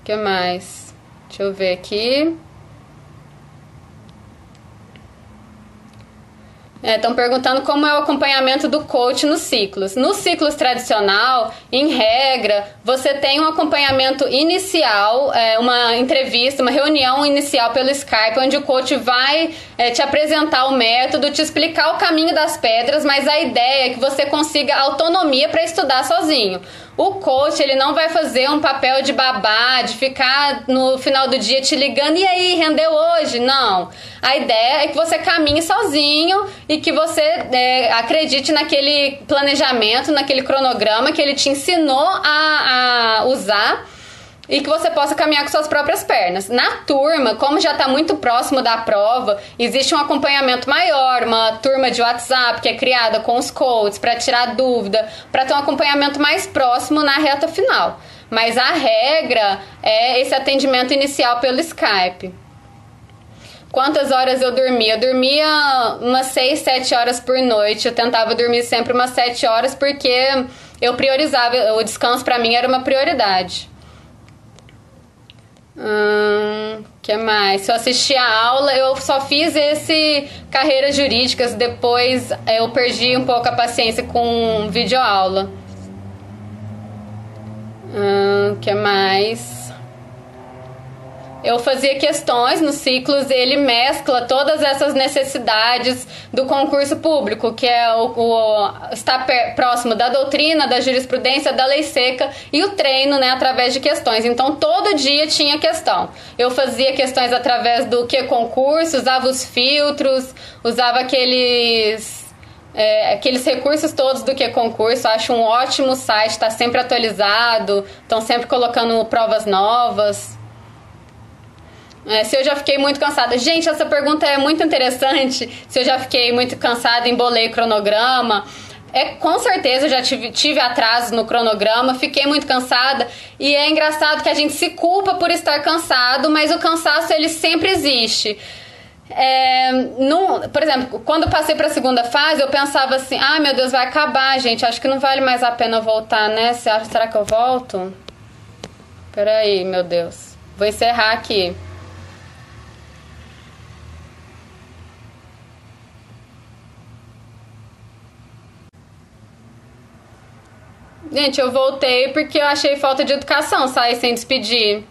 S1: Que mais? Deixa eu ver aqui. Estão perguntando como é o acompanhamento do coach nos ciclos. Nos ciclos tradicional, em regra, você tem um acompanhamento inicial, uma entrevista, uma reunião inicial pelo Skype, onde o coach vai te apresentar o método, te explicar o caminho das pedras, mas a ideia é que você consiga autonomia para estudar sozinho. O coach, ele não vai fazer um papel de babá, de ficar no final do dia te ligando, e aí, rendeu hoje? Não. A ideia é que você caminhe sozinho e que você acredite naquele planejamento, naquele cronograma que ele te ensinou a usar, e que você possa caminhar com suas próprias pernas. Na turma, como já está muito próximo da prova, existe um acompanhamento maior, uma turma de WhatsApp que é criada com os coaches para tirar dúvida, para ter um acompanhamento mais próximo na reta final. Mas a regra é esse atendimento inicial pelo Skype. Quantas horas eu dormia? Eu dormia umas 6, 7 horas por noite. Eu tentava dormir sempre umas 7 horas porque eu priorizava, o descanso para mim era uma prioridade. Que mais? Se eu assisti a aula, eu só fiz esse carreiras jurídicas, depois eu perdi um pouco a paciência com videoaula. Que mais? Eu fazia questões nos ciclos, ele mescla todas essas necessidades do concurso público, que é estar próximo da doutrina, da jurisprudência, da lei seca, e o treino, né, através de questões. Então, todo dia tinha questão. Eu fazia questões através do concurso, usava os filtros, usava aqueles recursos todos do concurso. Acho um ótimo site, está sempre atualizado, estão sempre colocando provas novas. Se eu já fiquei muito cansada. Gente, essa pergunta é muito interessante. Se eu já fiquei muito cansada, embolei o cronograma. Com certeza eu já tive atrasos no cronograma, fiquei muito cansada. E é engraçado que a gente se culpa por estar cansado, mas o cansaço, ele sempre existe. Por exemplo, quando eu passei para a segunda fase, eu pensava assim: meu Deus, vai acabar, gente, acho que não vale mais a pena voltar, né? Será que eu volto? Peraí, meu Deus, vou encerrar aqui. Gente, eu voltei porque eu achei falta de educação sair sem despedir.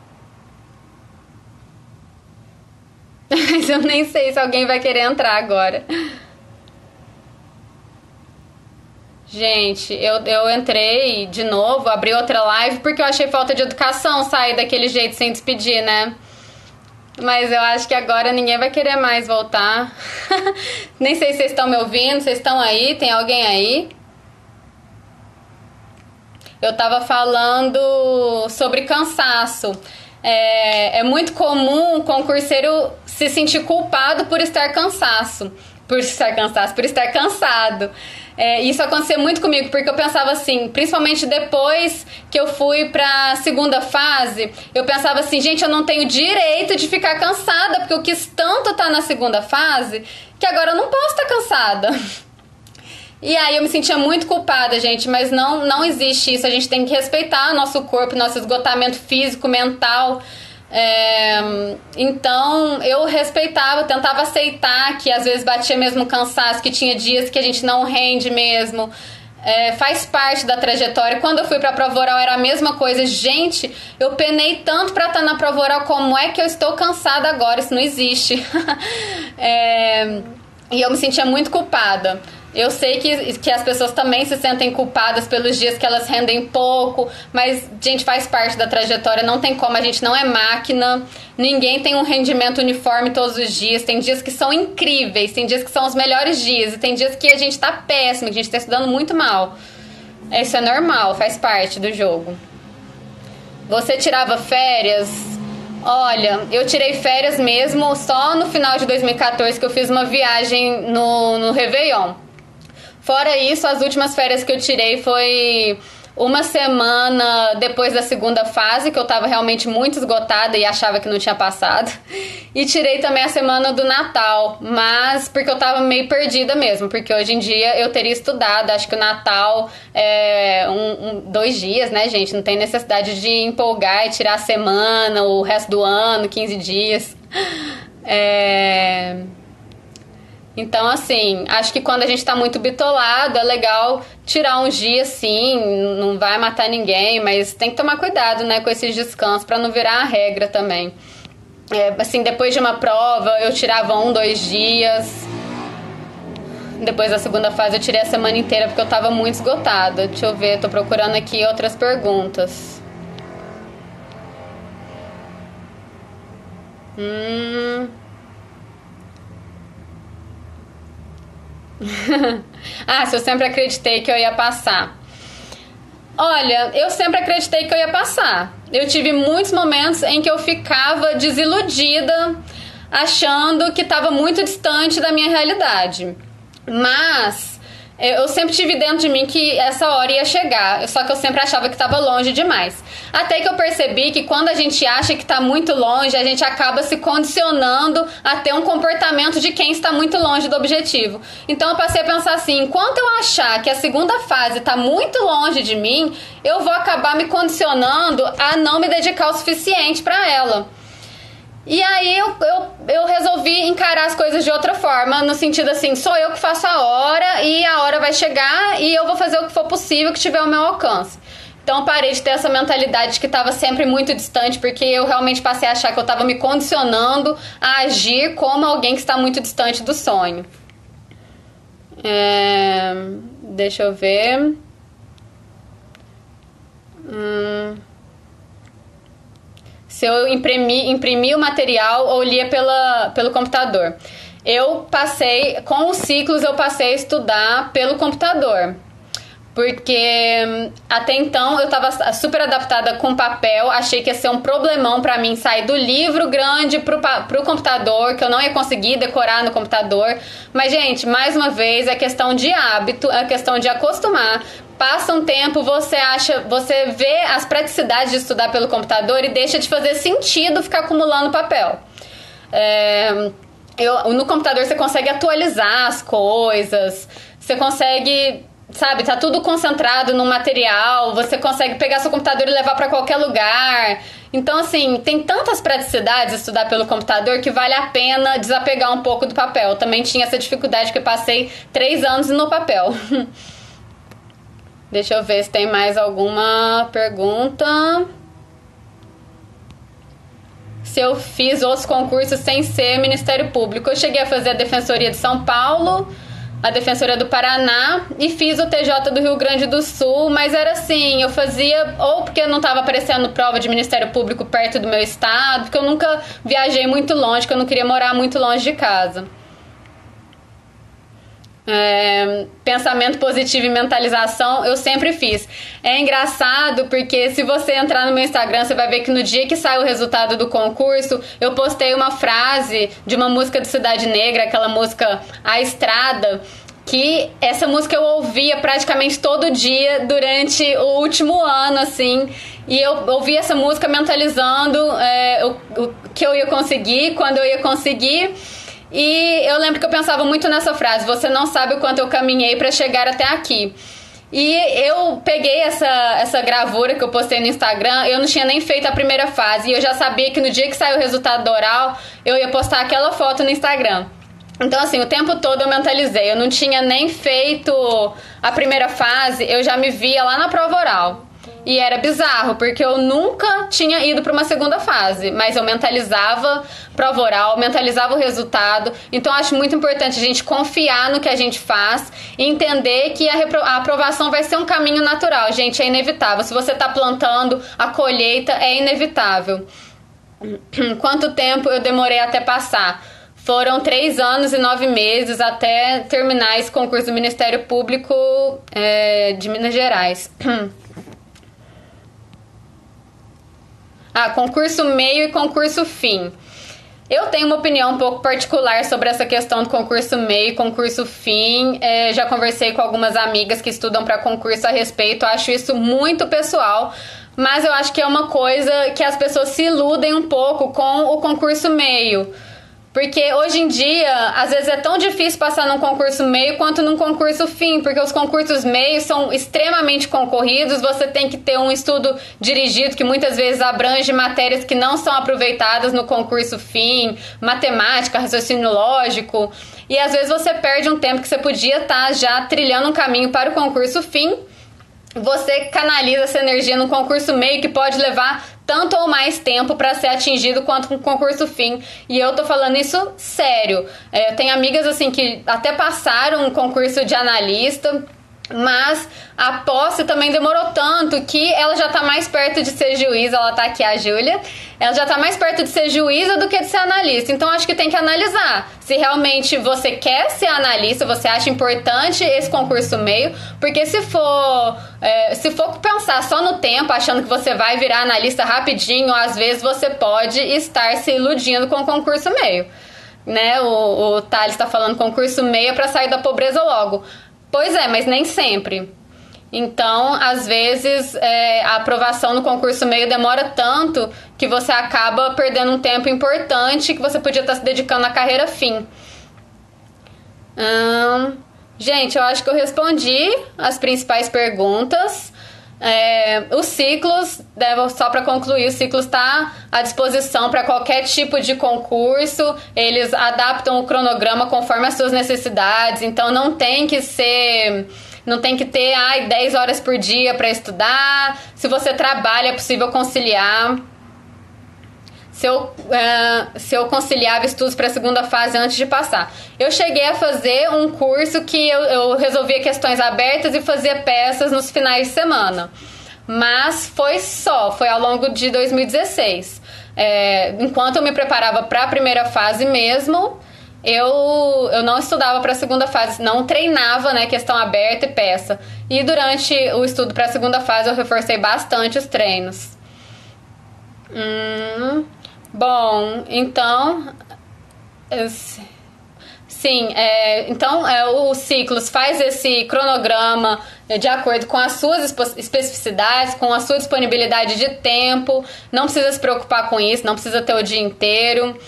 S1: Mas eu nem sei se alguém vai querer entrar agora. Gente, eu entrei de novo, abri outra live porque eu achei falta de educação sair daquele jeito sem despedir, né? Mas eu acho que agora ninguém vai querer mais voltar. Nem sei se vocês estão me ouvindo, vocês estão aí? Tem alguém aí? Eu tava falando sobre cansaço. É muito comum o concurseiro se sentir culpado por estar cansado. Isso acontecia muito comigo, porque eu pensava assim, principalmente depois que eu fui pra segunda fase, eu pensava assim, gente, eu não tenho direito de ficar cansada, porque eu quis tanto estar na segunda fase, que agora eu não posso estar cansada. E aí eu me sentia muito culpada, gente, mas não existe isso. A gente tem que respeitar nosso corpo, nosso esgotamento físico, mental. Então eu respeitava, tentava aceitar que às vezes batia mesmo cansaço, que tinha dias que a gente não rende mesmo. Faz parte da trajetória. Quando eu fui pra prova oral era a mesma coisa. Gente, eu penei tanto pra estar na prova oral, como é que eu estou cansada agora? Isso não existe. E eu me sentia muito culpada. Eu sei que as pessoas também se sentem culpadas pelos dias que elas rendem pouco, mas, gente, faz parte da trajetória, não tem como, a gente não é máquina, ninguém tem um rendimento uniforme todos os dias, tem dias que são incríveis, tem dias que são os melhores dias, e tem dias que a gente tá péssimo, que a gente tá estudando muito mal. Isso é normal, faz parte do jogo. Você tirava férias? Olha, eu tirei férias mesmo só no final de 2014, que eu fiz uma viagem no Réveillon. Fora isso, as últimas férias que eu tirei foi uma semana depois da segunda fase, que eu tava realmente muito esgotada e achava que não tinha passado. E tirei também a semana do Natal, mas porque eu tava meio perdida mesmo, porque hoje em dia eu teria estudado. Acho que o Natal é 2 dias, né, gente? Não tem necessidade de empolgar e tirar a semana, o resto do ano, 15 dias. Então, assim, acho que quando a gente tá muito bitolado, é legal tirar uns dias, sim, não vai matar ninguém, mas tem que tomar cuidado, né, com esses descansos pra não virar a regra também. Assim, depois de uma prova, eu tirava 1, 2 dias. Depois da segunda fase, eu tirei a semana inteira porque eu tava muito esgotada. Deixa eu ver, tô procurando aqui outras perguntas. Se eu sempre acreditei que eu ia passar. Olha, eu sempre acreditei que eu ia passar. Eu tive muitos momentos em que eu ficava desiludida, achando que estava muito distante da minha realidade. Mas eu sempre tive dentro de mim que essa hora ia chegar, só que eu sempre achava que estava longe demais. Até que eu percebi que quando a gente acha que está muito longe, a gente acaba se condicionando a ter um comportamento de quem está muito longe do objetivo. Então eu passei a pensar assim, enquanto eu achar que a segunda fase está muito longe de mim, eu vou acabar me condicionando a não me dedicar o suficiente para ela. E aí eu resolvi encarar as coisas de outra forma, no sentido assim, sou eu que faço a hora e a hora vai chegar e eu vou fazer o que for possível que tiver ao meu alcance. Então eu parei de ter essa mentalidade de que estava sempre muito distante, porque eu realmente passei a achar que eu estava me condicionando a agir como alguém que está muito distante do sonho. Deixa eu ver. Se eu imprimi o material ou lia pelo computador. Eu passei, com os ciclos, eu passei a estudar pelo computador. Porque até então eu estava super adaptada com papel, achei que ia ser um problemão pra mim sair do livro grande pro computador, que eu não ia conseguir decorar no computador. Mas, gente, mais uma vez, é questão de hábito, é questão de acostumar. Passa um tempo, você vê as praticidades de estudar pelo computador e deixa de fazer sentido ficar acumulando papel. No computador você consegue atualizar as coisas, você consegue, sabe, tá tudo concentrado no material, você consegue pegar seu computador e levar pra qualquer lugar. Então, assim, tem tantas praticidades estudar pelo computador que vale a pena desapegar um pouco do papel. Eu também tinha essa dificuldade, que eu passei 3 anos no papel. Deixa eu ver se tem mais alguma pergunta. Se eu fiz outros concursos sem ser Ministério Público. Eu cheguei a fazer a Defensoria de São Paulo, a Defensoria do Paraná e fiz o TJ do Rio Grande do Sul, mas era assim, eu fazia ou porque não estava aparecendo prova de Ministério Público perto do meu estado, porque eu nunca viajei muito longe, porque eu não queria morar muito longe de casa. Pensamento positivo e mentalização eu sempre fiz. É engraçado porque se você entrar no meu Instagram, você vai ver que no dia que sai o resultado do concurso, eu postei uma frase de uma música do Cidade Negra, aquela música A Estrada, que essa música eu ouvia praticamente todo dia durante o último ano, assim, e eu ouvia essa música mentalizando o que eu ia conseguir, quando eu ia conseguir. E eu lembro que eu pensava muito nessa frase, você não sabe o quanto eu caminhei para chegar até aqui. E eu peguei essa gravura que eu postei no Instagram, eu não tinha nem feito a primeira fase, e eu já sabia que no dia que saiu o resultado do oral, eu ia postar aquela foto no Instagram. Então, assim, o tempo todo eu mentalizei, eu não tinha nem feito a primeira fase, eu já me via lá na prova oral. E era bizarro, porque eu nunca tinha ido para uma segunda fase, mas eu mentalizava prova oral, mentalizava o resultado. Então acho muito importante a gente confiar no que a gente faz e entender que a aprovação vai ser um caminho natural, gente, é inevitável. Se você tá plantando, a colheita é inevitável. Quanto tempo eu demorei até passar? Foram 3 anos e 9 meses até terminar esse concurso do Ministério Público de Minas Gerais. Concurso meio e concurso fim. Eu tenho uma opinião um pouco particular sobre essa questão do concurso meio e concurso fim. Já conversei com algumas amigas que estudam para concurso a respeito. Acho isso muito pessoal, mas eu acho que é uma coisa que as pessoas se iludem um pouco com o concurso meio. Porque hoje em dia, às vezes é tão difícil passar num concurso meio quanto num concurso fim, porque os concursos meios são extremamente concorridos, você tem que ter um estudo dirigido que muitas vezes abrange matérias que não são aproveitadas no concurso fim, matemática, raciocínio lógico, e às vezes você perde um tempo que você podia estar já trilhando um caminho para o concurso fim. Você canaliza essa energia no concurso meio, que pode levar tanto ou mais tempo para ser atingido quanto com o concurso fim. E eu tô falando isso sério. Eu tenho amigas assim que até passaram um concurso de analista, mas a posse também demorou tanto que ela já tá mais perto de ser juíza. Ela tá aqui, a Júlia. Ela já tá mais perto de ser juíza do que de ser analista. Então acho que tem que analisar se realmente você quer ser analista, você acha importante esse concurso meio, porque se for pensar só no tempo, achando que você vai virar analista rapidinho, às vezes você pode estar se iludindo com o concurso meio, né? O Thales tá falando concurso meio é pra sair da pobreza logo. Pois é, mas nem sempre. Então, às vezes, a aprovação no concurso meio demora tanto que você acaba perdendo um tempo importante que você podia estar se dedicando à carreira fim. Gente, eu acho que eu respondi as principais perguntas. Os ciclos, só para concluir, o ciclo está à disposição para qualquer tipo de concurso. Eles adaptam o cronograma conforme as suas necessidades, então não tem que ter 10 horas por dia para estudar. Se você trabalha, é possível conciliar. Se eu conciliava estudos para a segunda fase antes de passar. Eu cheguei a fazer um curso que eu resolvia questões abertas e fazia peças nos finais de semana. Mas foi ao longo de 2016. Enquanto eu me preparava para a primeira fase mesmo, eu não estudava para a segunda fase, não treinava, né, questão aberta e peça. E durante o estudo para a segunda fase eu reforcei bastante os treinos. Bom, então, então o Ciclos faz esse cronograma de acordo com as suas especificidades, com a sua disponibilidade de tempo. Não precisa se preocupar com isso, não precisa ter o dia inteiro.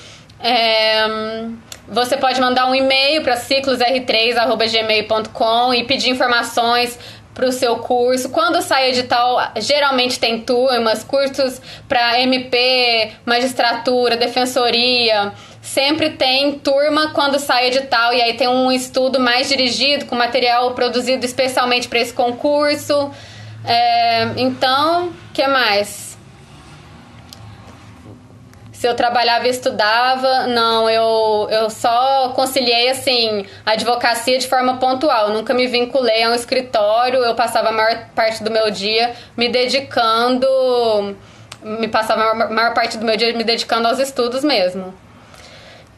S1: Você pode mandar um e-mail para ciclosr3@gmail.com e pedir informações para o seu curso. Quando sai edital, geralmente tem turmas, cursos para MP, magistratura, defensoria. Sempre tem turma quando sai edital, e aí tem um estudo mais dirigido, com material produzido especialmente para esse concurso. Então, o que mais? Se eu trabalhava e estudava, não, eu só conciliei, assim, a advocacia de forma pontual. Eu nunca me vinculei a um escritório, eu passava a maior parte do meu dia me dedicando aos estudos mesmo.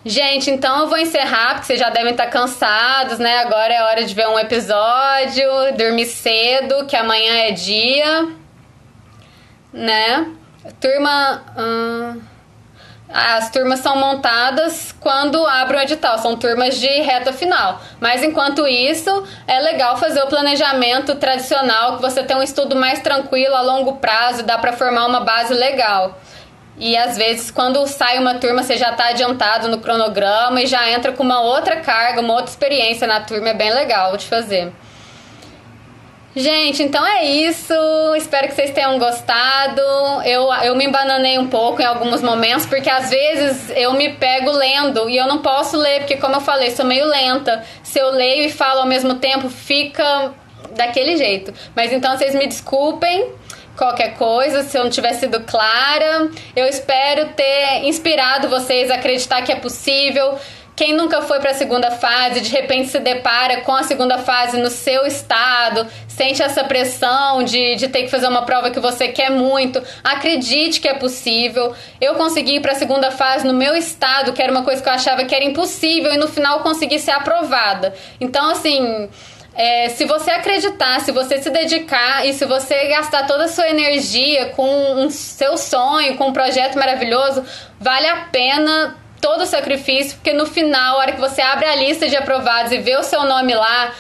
S1: Gente, então eu vou encerrar, porque vocês já devem estar cansados, né? Agora é hora de ver um episódio, dormir cedo, que amanhã é dia, né? As turmas são montadas quando abre o edital, são turmas de reta final. Mas enquanto isso, é legal fazer o planejamento tradicional, que você tem um estudo mais tranquilo, a longo prazo, dá para formar uma base legal. E às vezes, quando sai uma turma, você já está adiantado no cronograma e já entra com uma outra carga, uma outra experiência na turma, é bem legal de fazer. Gente, então é isso. Espero que vocês tenham gostado. Eu me embananei um pouco em alguns momentos, porque às vezes eu me pego lendo e eu não posso ler, porque, como eu falei, sou meio lenta. Se eu leio e falo ao mesmo tempo, fica daquele jeito. Mas então vocês me desculpem, qualquer coisa, se eu não tiver sido clara. Eu espero ter inspirado vocês a acreditar que é possível. Quem nunca foi para a segunda fase, de repente se depara com a segunda fase no seu estado, sente essa pressão de ter que fazer uma prova que você quer muito, acredite que é possível. Eu consegui ir para a segunda fase no meu estado, que era uma coisa que eu achava que era impossível, e no final consegui ser aprovada. Então, assim, se você acreditar, se você se dedicar e se você gastar toda a sua energia com um seu sonho, com um projeto maravilhoso, vale a pena todo o sacrifício, porque no final, a hora que você abre a lista de aprovados e vê o seu nome lá,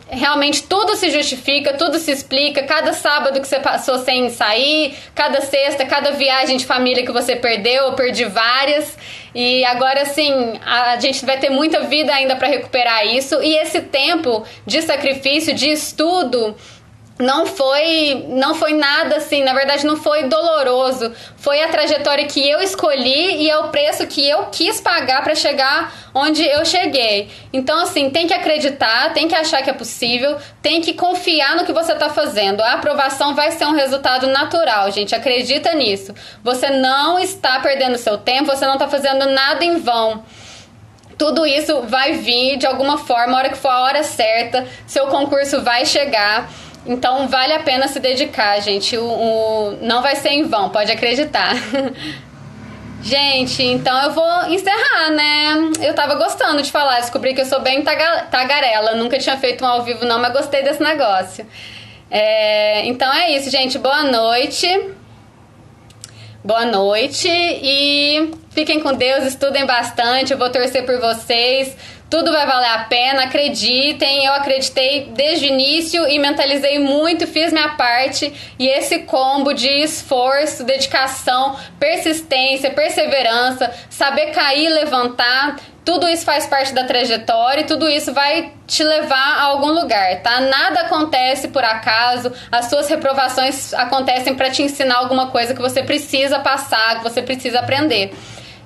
S1: realmente tudo se justifica, tudo se explica. Cada sábado que você passou sem sair, cada sexta, cada viagem de família que você perdeu, eu perdi várias. E agora sim, a gente vai ter muita vida ainda para recuperar isso. E esse tempo de sacrifício, de estudo, não foi nada assim, na verdade não foi doloroso, foi a trajetória que eu escolhi e é o preço que eu quis pagar para chegar onde eu cheguei. Então, assim, tem que acreditar, tem que achar que é possível, tem que confiar no que você tá fazendo. A aprovação vai ser um resultado natural, gente, acredita nisso. Você não está perdendo seu tempo, você não tá fazendo nada em vão. Tudo isso vai vir de alguma forma, a hora que for a hora certa, seu concurso vai chegar. Então vale a pena se dedicar, gente. Não vai ser em vão, pode acreditar. Gente, então eu vou encerrar, né? Eu tava gostando de falar, descobri que eu sou bem tagarela. Nunca tinha feito um ao vivo não, mas gostei desse negócio. Então é isso, gente. Boa noite. Boa noite e fiquem com Deus, estudem bastante, eu vou torcer por vocês. Tudo vai valer a pena, acreditem. Eu acreditei desde o início e mentalizei muito, fiz minha parte. E esse combo de esforço, dedicação, persistência, perseverança, saber cair e levantar, tudo isso faz parte da trajetória e tudo isso vai te levar a algum lugar, tá? Nada acontece por acaso, as suas reprovações acontecem para te ensinar alguma coisa que você precisa passar, que você precisa aprender.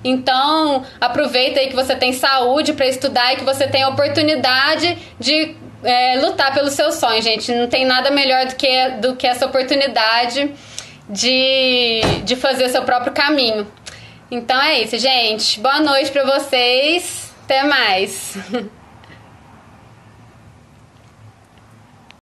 S1: Então, aproveita aí que você tem saúde para estudar e que você tem a oportunidade de lutar pelos seus sonhos, gente. Não tem nada melhor do que essa oportunidade de fazer seu próprio caminho. Então é isso, gente. Boa noite para vocês. Até mais.